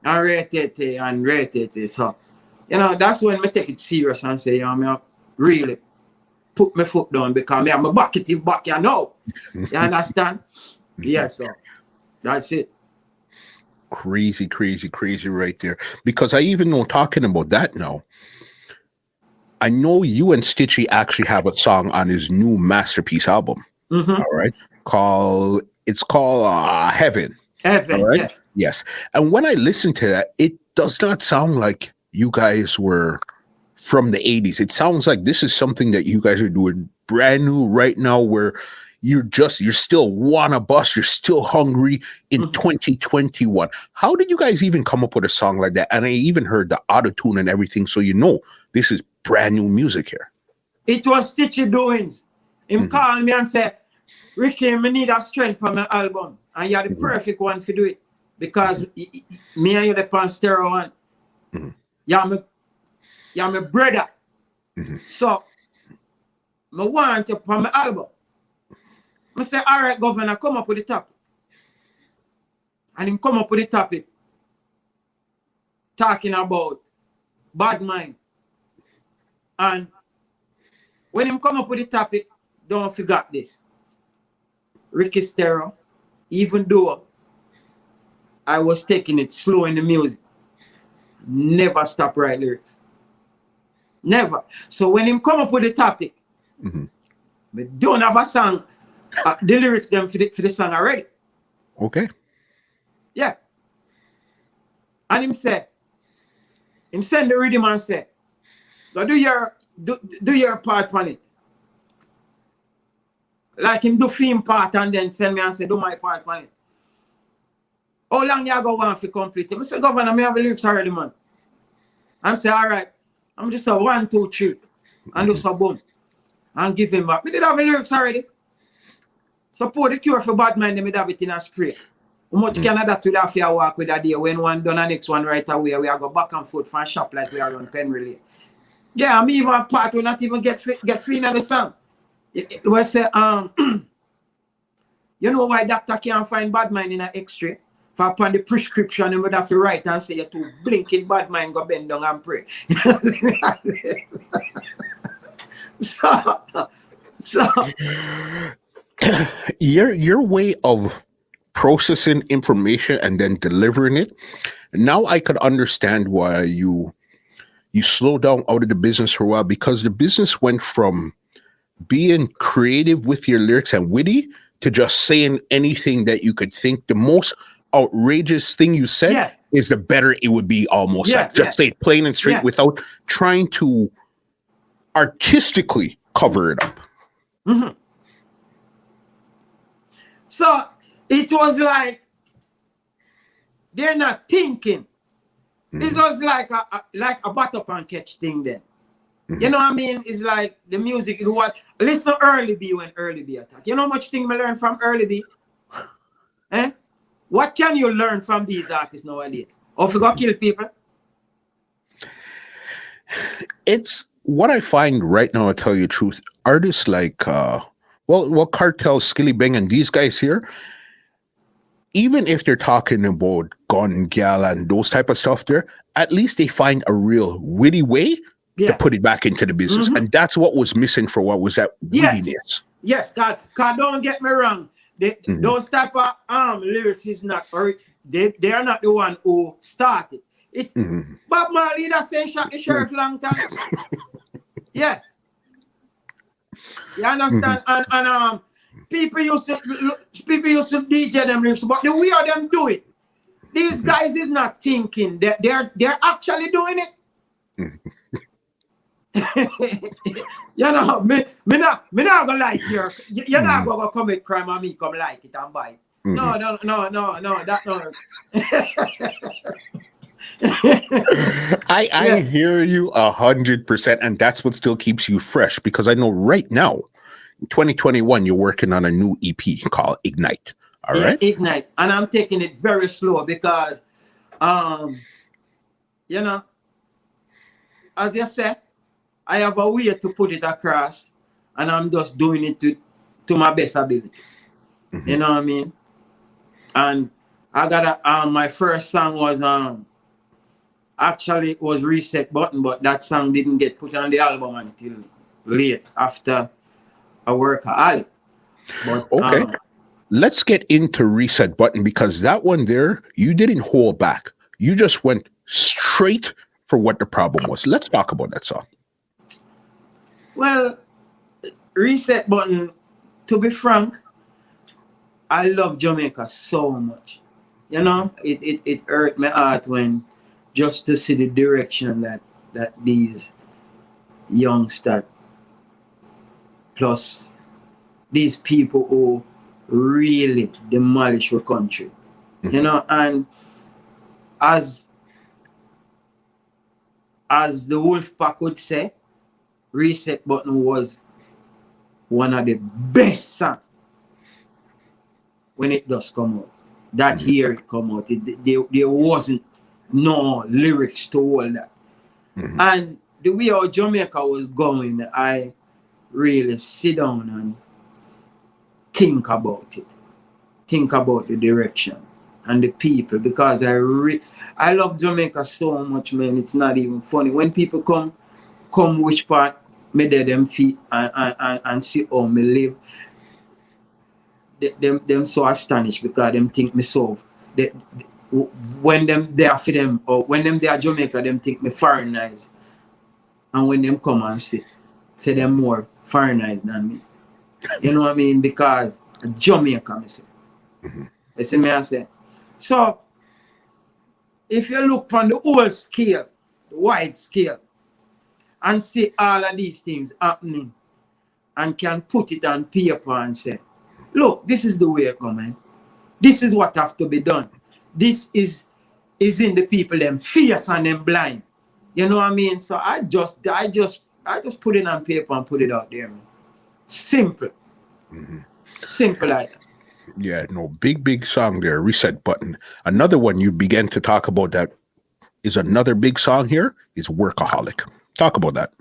And rated and rated. So, you know, that's when I take it serious and say, you know, I really put my foot down because I'm a bucketive back, you know. You understand? Yeah, so that's it. Crazy right there. Because I even know, talking about that now, I know you and Stitchie actually have a song on his new Masterpiece album. All right. It's called Heaven. Heaven, all right? Yes. And when I listen to that, it does not sound like you guys were from the 80s. It sounds like this is something that you guys are doing brand new right now, where you're still wanna bust, you're still hungry in 2021. How did you guys even come up with a song like that? And I even heard the auto-tune and everything, so you know this is brand new music here. It was Stitchie doings. Him called me and said, Ricky, I need a strength for my album. And you're the perfect one to do it. Because me and you the pan stereo one. You're my brother. So I want you for my album. I say, all right, Governor, come up with the topic. And him come up with the topic. Talking about bad mind. And when him come up with the topic, don't forget this. Ricky Stereo, even though I was taking it slow in the music, never stop write lyrics. Never. So when him come up with the topic, we don't have a song, the lyrics them for the song already. Okay. Yeah. And him send the rhythm and say, go do your part on it. Like him do film part and then send me and say, do my part on it. How long you go on for complete it? I say, Governor, I have the lyrics already, man. I'm say, all right, I'm just a 1, 2, 3 and do some boom. And give him back. We did have the lyrics already. Support the cure for bad mind, they have it in a spray. How much can I do that for your walk with a day? When one done the next one right away, we are go back and forth from shop like we are on pen relay. Yeah, I mean, even have part we not even get free in the song. It was say, you know why doctor can't find bad mind in an X-ray? For upon the prescription, you would have to write and say, you to blinking bad mind, go bend down and pray. so your way of processing information and then delivering it, now I could understand why you slowed down out of the business for a while, because the business went from being creative with your lyrics and witty to just saying anything that you could think. The most outrageous thing you said is the better it would be, almost like just say it plain and straight without trying to artistically cover it up. So it was like they're not thinking. It was like a butter and catch thing then. You know what I mean? It's like the music. Listen Early B when Early B attack. You know how much thing I learned from Early B? What can you learn from these artists nowadays? Or if you go kill people? It's what I find right now, I'll tell you the truth. Artists like Cartel, Skilly Bang, and these guys here, even if they're talking about gun, gal, and those type of stuff there, at least they find a real witty way to put it back into the business. And that's what was missing for what was that wittiness. Yes, cause don't get me wrong. Those type of lyrics is not, or they are not the one who started. It's Bob Marley that saying shot the sheriff long time. Yeah. You understand? And people used to DJ them lyrics, but the way of them do it, these guys is not thinking that they're actually doing it. You know, me not gonna like you. You're not gonna commit crime and me come like it and buy it. No, that no. I hear you 100%, and that's what still keeps you fresh, because I know right now, in 2021, you're working on a new EP called Ignite. All right, Ignite, and I'm taking it very slow because, you know, as you said, I have a way to put it across, and I'm just doing it to my best ability. You know what I mean? And I got my first song was actually it was Reset Button, but that song didn't get put on the album until late after a workaholic. But, okay. Let's get into Reset Button, because that one there, you didn't hold back. You just went straight for what the problem was. Let's talk about that song. Well, Reset Button, to be frank, I love Jamaica so much. You know, it hurt my heart when just to see the direction that these youngsters plus these people who really demolish our country. You know, and as the Wolf Pack would say, Reset Button was one of the best songs when it does come out. That year it come out, there wasn't no lyrics to all that. And the way how Jamaica was going, I really sit down and think about it. Think about the direction and the people, because I love Jamaica so much, man. It's not even funny. When people come which part me there them feet and see how me live, them so astonished because them think me solve. When them there for them, or when them there Jamaica, them think me foreignized. And when them come and say them more foreignized than me. You know what I mean? Because Jamaica, me say. You see me I say. So if you look on the whole scale, the wide scale, and see all of these things happening, and can put it on paper and say, look, this is the way it coming. This is what have to be done. This is in the people them fierce and them blind. You know what I mean? So I just put it on paper and put it out there, man. Simple. Simple like that. Yeah, no, big song there, Reset Button. Another one you began to talk about that is another big song here is Workaholic. Talk about that.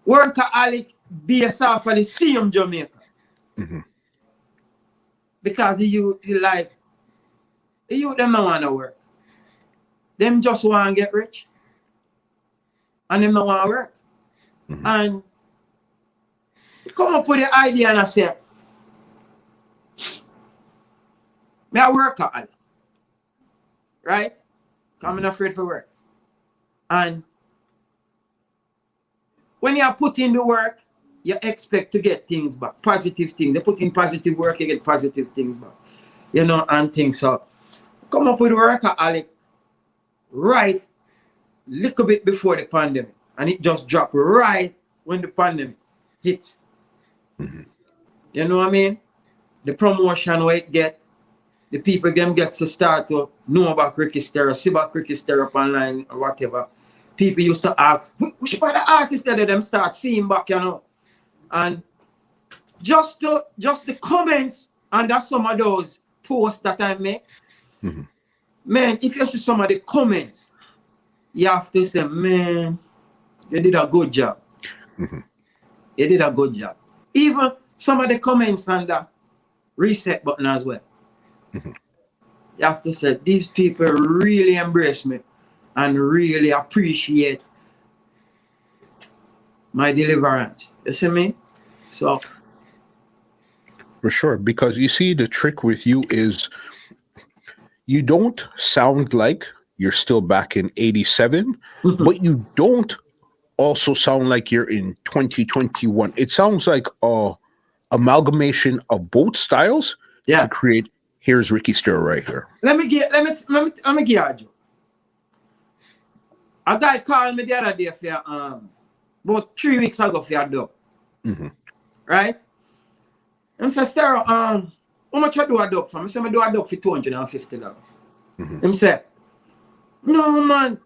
Workaholic based off of the same Jamaica. Because you them don't want to work. Them just want to get rich. And them don't want to work. And come up with the idea and I say, me a workaholic. Right? I'm not afraid for work. And when you put in the work, you expect to get things back, positive things. You put in positive work, you get positive things back. You know, and things so. Come up with Workaholic right little bit before the pandemic. And it just dropped right when the pandemic hits. You know what I mean? The promotion where it get, the people them get to start to know about Ricky Stereo, see about Ricky Stereo online or whatever. People used to ask, which part of artists that them start seeing back, you know? And just the comments under some of those posts that I make, Man, if you see some of the comments, you have to say, man, you did a good job. You did a good job. Even some of the comments on the reset button as well. You have to say, these people really embrace me and really appreciate my deliverance. You see me? So. For sure. Because you see, the trick with you is you don't sound like you're still back in 87, but you don't also sound like you're in 2021. It sounds like a amalgamation of both styles to create. Here's Ricky Stir right here. Let me give you. A guy called me the other day for about 3 weeks ago for a dub. Right? And say, Stir, how much you do a dub for? I say, I do a dub for $250. Him say, no man,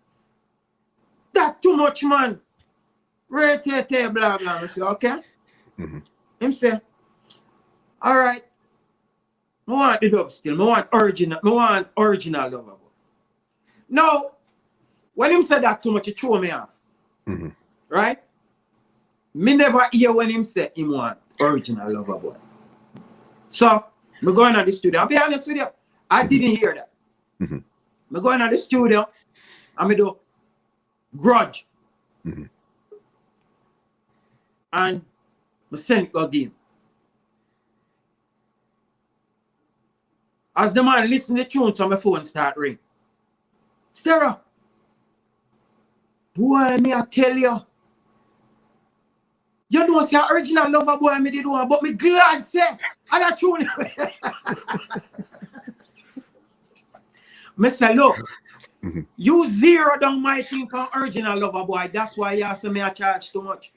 that too much, man. Rate, blah blah. I say, okay. Him say, all right. I want the dub still. I want original dub. Now, when him said that too much, it threw me off. Right? Me never hear when him say him want original lover boy. So, me going to the studio. I'll be honest with you, I didn't hear that. Me going to the studio and me do Grudge. And me send it again. As the man listen to the tune, so my phone start ring. Stera, boy, me I tell you. You know, say original lover boy me did one, but me glad say, and that tune. Me say, look, you zero down my thing on original lover boy. That's why you say me I charge too much.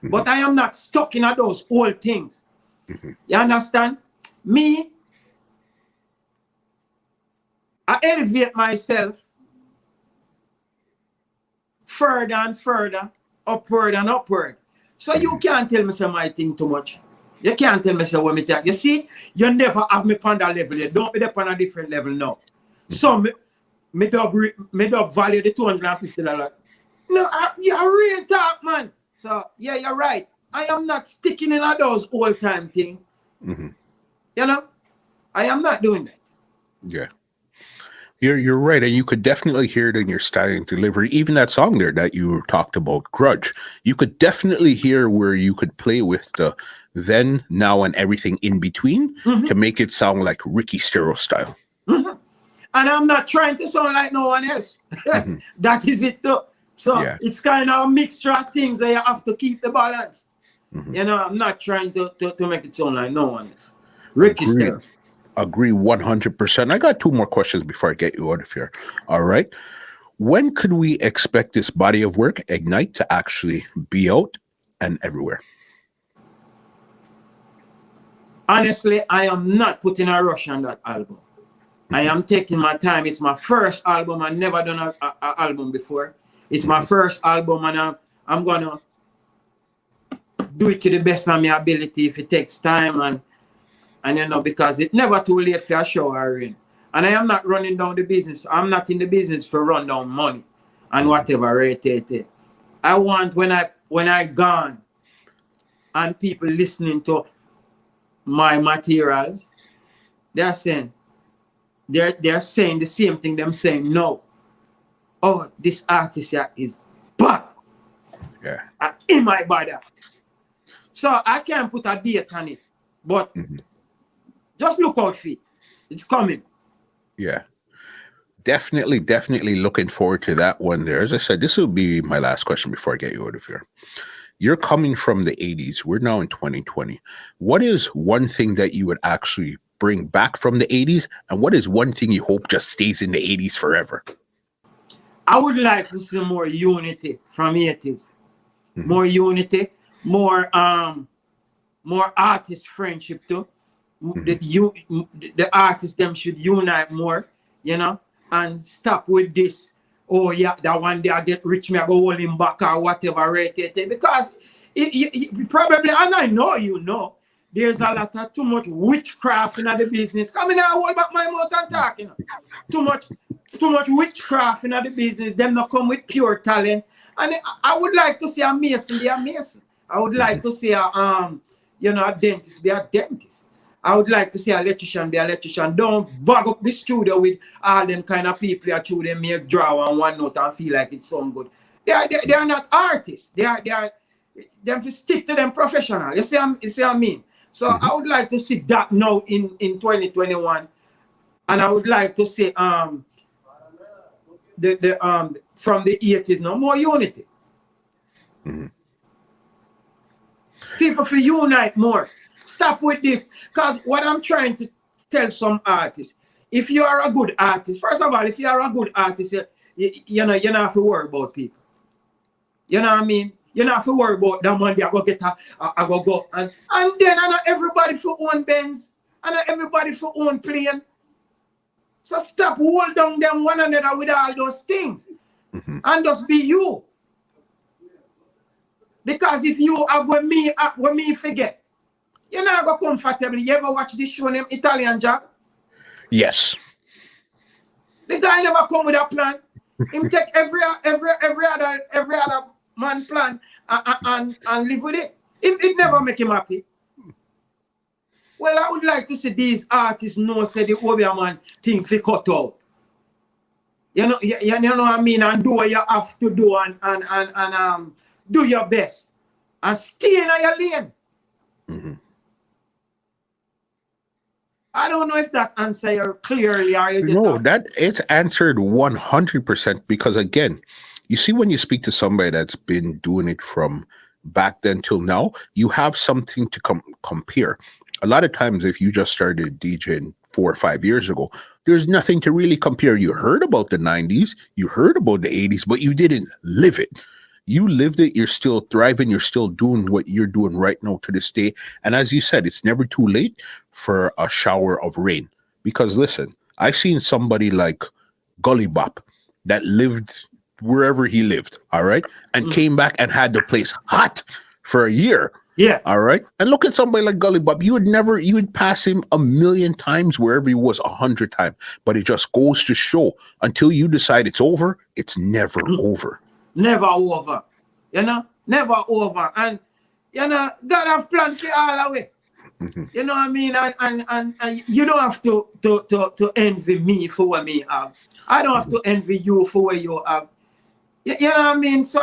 But I am not stuck in those old things. You understand? Me, I elevate myself further and further, upward and upward. So you can't tell me say my thing too much. You can't tell me say what me take. You see, you never have me on that level. You don't be up on a different level now. So me dub value the $250. No, you're real talk, man. So yeah, you're right. I am not sticking in those old time thing. You know, I am not doing that. Yeah. You're right, and you could definitely hear it in your style and delivery. Even that song there that you talked about, Grudge, you could definitely hear where you could play with the then, now, and everything in between to make it sound like Ricky Stero style. And I'm not trying to sound like no one else. That is it though. So it's kind of a mixture of things that you have to keep the balance. You know, I'm not trying to make it sound like no one else. Ricky Stero. Agree 100%. I got 2 more questions before I get you out of here. All right. When could we expect this body of work, Ignite, to actually be out and everywhere? Honestly, I am not putting a rush on that album. I am taking my time. It's my first album. I've never done an album before. It's my first album, and I'm going to do it to the best of my ability if it takes time. And you know, because it's never too late for a show or rain. And I am not running down the business. I'm not in the business for run down money and whatever rate it. I want when I gone and people listening to my materials, they're saying the same thing. Them saying no. Oh, this artist here is bad. Yeah. In my bad artist. So I can't put a date on it, but. Just look out for it. It's coming. Yeah. Definitely looking forward to that one there. As I said, this will be my last question before I get you out of here. You're coming from the 80s. We're now in 2020. What is one thing that you would actually bring back from the 80s? And what is one thing you hope just stays in the 80s forever? I would like to see more unity from 80s. More unity, more artist friendship too. The artists them should unite more, you know, and stop with this. Oh yeah, that one day I get rich, me I go hold him back or whatever rate it. Because it probably, and I know you know, there's a lot of too much witchcraft in the business. Come in, I hold back my mouth and talk, you know. Too much witchcraft in the business. Them not come with pure talent. And I would like to see a mason be a mason. I would like to see a dentist be a dentist. I would like to see an electrician be an electrician. Don't bug up the studio with all them kind of people that through them make draw on one note and feel like it sound good. They are not artists. They are them to stick to them professional. You see what I mean? So I would like to see that now in 2021. And I would like to see from the 80s no more unity. People feel unite more. Stop with this. Because what I'm trying to tell some artists, if you are a good artist, first of all, if you are a good artist, you don't have to worry about people. You know what I mean? You don't have to worry about that money. I go. And then I know everybody for own Benz. I know everybody for own plane. So stop hold down them one another with all those things. And just be you. Because if you have when me forget, you're not go comfortably. You ever watch this show named Italian Job? Yes. The guy never come with a plan. Him take every other man plan and live with it. It never make him happy. Well, I would like to see these artists know say the Obia man thing fi cut out. You know what I mean, and do what you have to do and do your best and stay in your lane. I don't know if that answer you clearly or you did No, not. that it's answered 100% because again, you see when you speak to somebody that's been doing it from back then till now, you have something to compare. A lot of times if you just started DJing 4 or 5 years ago, there's nothing to really compare. You heard about the 90s, you heard about the 80s, but you didn't live it. You lived it, you're still thriving, you're still doing what you're doing right now to this day. And as you said, it's never too late for a shower of rain. Because listen, I've seen somebody like Gully Bop that lived wherever he lived, all right? And came back and had the place hot for a year. Yeah. All right. And look at somebody like Gully Bop. You would pass him a million times wherever he was, 100 times. But it just goes to show until you decide it's over, it's never over. Never over. You know? Never over. And God have planned for all of it. You know what I mean? And you don't have to envy me for what me have. I don't have to envy you for what you have. You know what I mean? So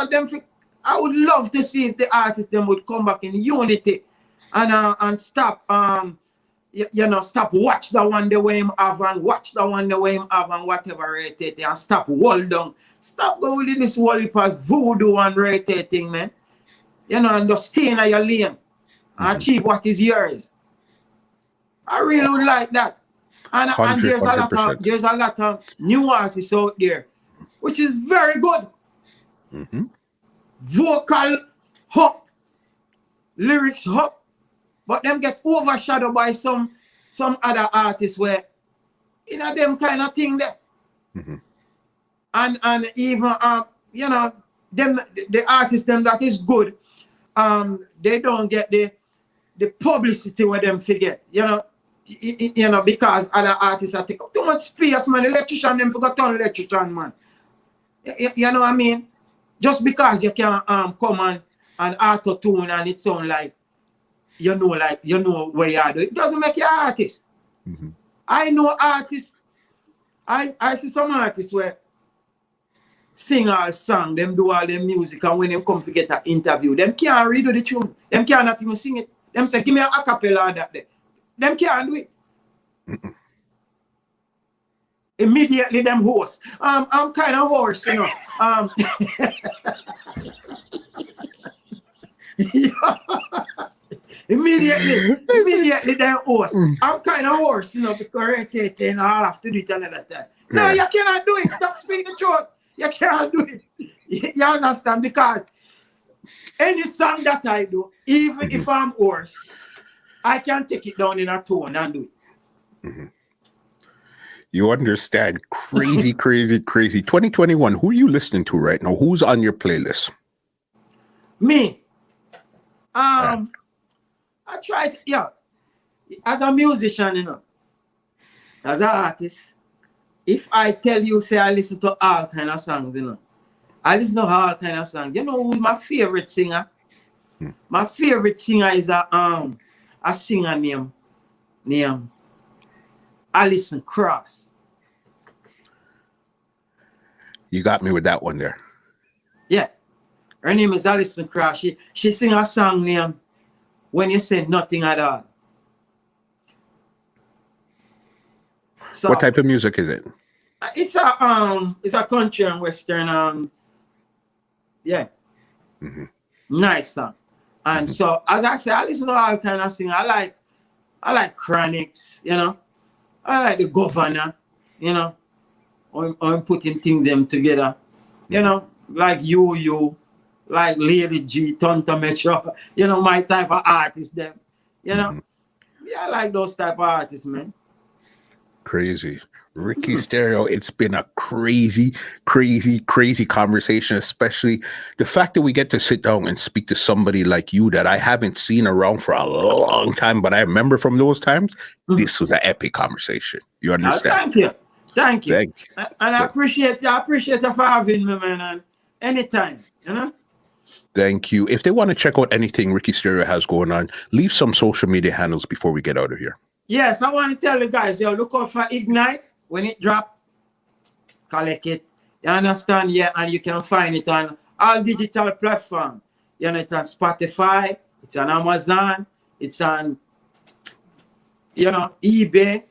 I would love to see if the artists them would come back in unity and stop stop watch the one the way him have and watch the one the way him have and whatever rate and stop hold down. Stop going with this whole heap of voodoo and rate thing, man. You know, and just stay in your lane and achieve what is yours. I really would like that. And there's a lot of new artists out there, which is very good. Vocal hop, lyrics hop, but them get overshadowed by some other artists where them kind of thing there. And even them the artists them that is good, they don't get the publicity where them forget, because other artists are take up too much space, man. Electrician them forgot on electrician, man. You know what I mean? Just because you can come and auto-tune and it sound like you know where you are doing, it doesn't make you an artist. I know artists, I see some artists where sing all song, them do all them music, and when them come to get an interview, them can't redo the tune. Them cannot even sing it. Them say, give me a cappella that day. Them can't do it. Immediately them host. I'm kind of hoarse, Immediately them host. I'm kind of hoarse, because and I'll have to do it another time. No, you cannot do it. Just speak the truth. You can't do it. You understand? Because any song that I do, even if I'm hoarse, I can take it down in a tone and do it. You understand? Crazy, crazy, crazy. 2021, who are you listening to right now? Who's on your playlist? Me. I try to, yeah. As a musician, you know, as an artist, if I tell you, say I listen to all kind of songs, you know, I listen to all kind of songs. You know who's my favorite singer? My favorite singer is a singer named Alison Cross. You got me with that one there. Yeah. Her name is Alison Cross. She sing a song named When You Say Nothing at All. So, What type of music is it? It's a country and western yeah. Mm-hmm. Nice song. And so as I say, I listen to all kind of sing. I like Chronics, you know. I like the Governor, you know. I'm putting things them together. You know, like you, like Lady G, Tonto Metro, you know, my type of artist them. You know. Yeah, I like those type of artists, man. Crazy. Ricky Stereo, it's been a crazy conversation, especially the fact that we get to sit down and speak to somebody like you that I haven't seen around for a long time, but I remember from those times, this was an epic conversation. You understand? Thank you. And I appreciate you for having me, man, and anytime, you know? Thank you. If they want to check out anything Ricky Stereo has going on, leave some social media handles before we get out of here. Yes, I want to tell you guys, look out for Ignite. When it drop, collect it. You understand? Yeah, and you can find it on all digital platforms. You know, it's on Spotify, it's on Amazon, it's on, you know, eBay,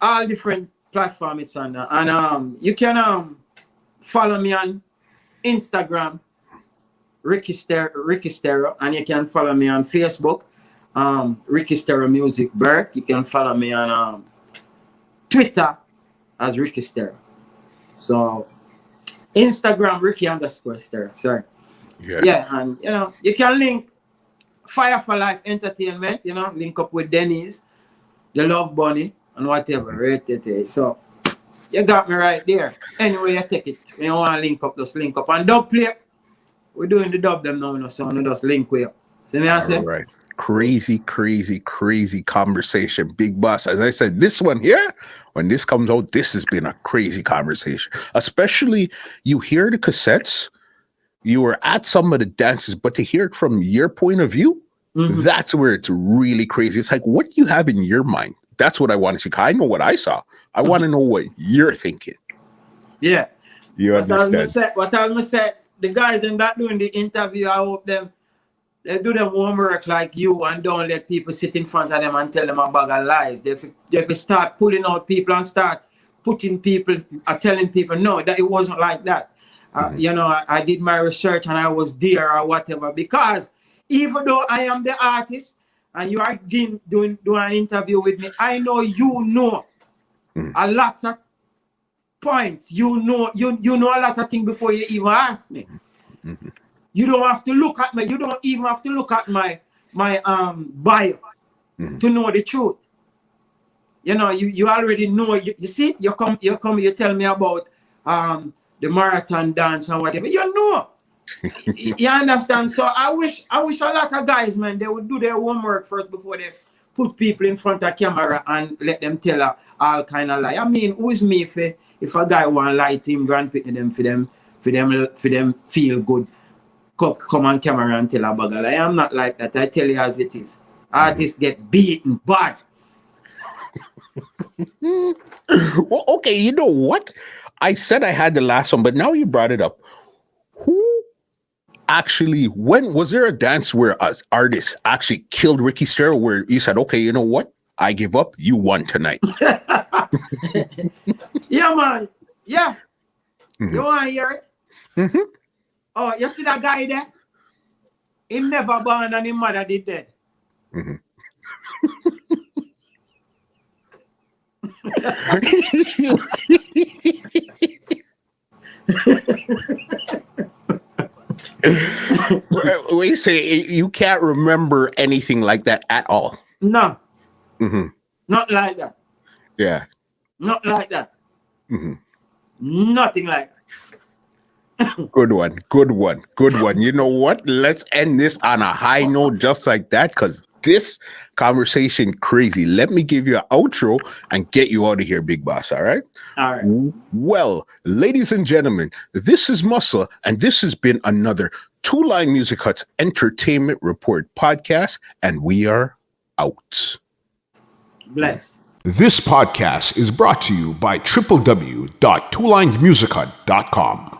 all different platforms it's on there. And you can follow me on Instagram, Ricky Stereo, and you can follow me on Facebook, Ricky Stereo Music Burke. You can follow me on Twitter as Ricky Stereo. So Instagram Ricky_Stereo. Sorry. Yeah, and you know, you can link Fire for Life Entertainment, you know, link up with Denny's, the Love Bunny, and whatever, right? So you got me right there. Anyway, you take it. When you want to link up, just link up. And dub play, we're doing the dub them now, you know, so we just link way up. See me I say? All right. Crazy conversation, Big Boss. As I said, this one here, when this comes out, this has been a crazy conversation. Especially you hear the cassettes, you were at some of the dances, but to hear it from your point of view, that's where it's really crazy. It's like, what do you have in your mind? That's what I want to see. I know what I saw. I want to know what you're thinking. Yeah. You understand? What I was going to say, the guys them that doing the interview, I hope they do them homework like you and don't let people sit in front of them and tell them a bag of lies. They start pulling out people and start putting people, telling people, no, that it wasn't like that. You know, I did my research and I was there or whatever. Because even though I am the artist and you are doing an interview with me, I know you know a lot of points. You know a lot of things before you even ask me. You don't have to look at me. You don't even have to look at my bio to know the truth. You know, you already know. You see, you come, you tell me about the marathon dance and whatever. You know. You understand? So I wish a lot of guys, man, they would do their homework first before they put people in front of camera and let them tell all kind of lie. I mean, who is me if a guy want to lie to him, grandpicking them for them feel good? Come on camera and tell a bag of lie. I'm not like that. I tell you as it is. Artists get beaten bad. Well, okay, you know what? I said I had the last one, but now you brought it up. Who actually, when was there a dance where an artist actually killed Ricky Stereo where he said, okay, you know what? I give up. You won tonight. Yeah, man. Yeah. You want to hear it? Oh, you see that guy there? He never born and his mother did dead. We say you can't remember anything like that at all. No. Not like that. Yeah. Not like that. Nothing like that. Good one. You know what? Let's end this on a high note just like that, because this conversation crazy. Let me give you an outro and get you out of here, big boss. All right. All right. Well, ladies and gentlemen, this is Muscle, and this has been another Two Line Music Hut's Entertainment Report podcast, and we are out. Bless. This podcast is brought to you by www.twolinedmusichut.com.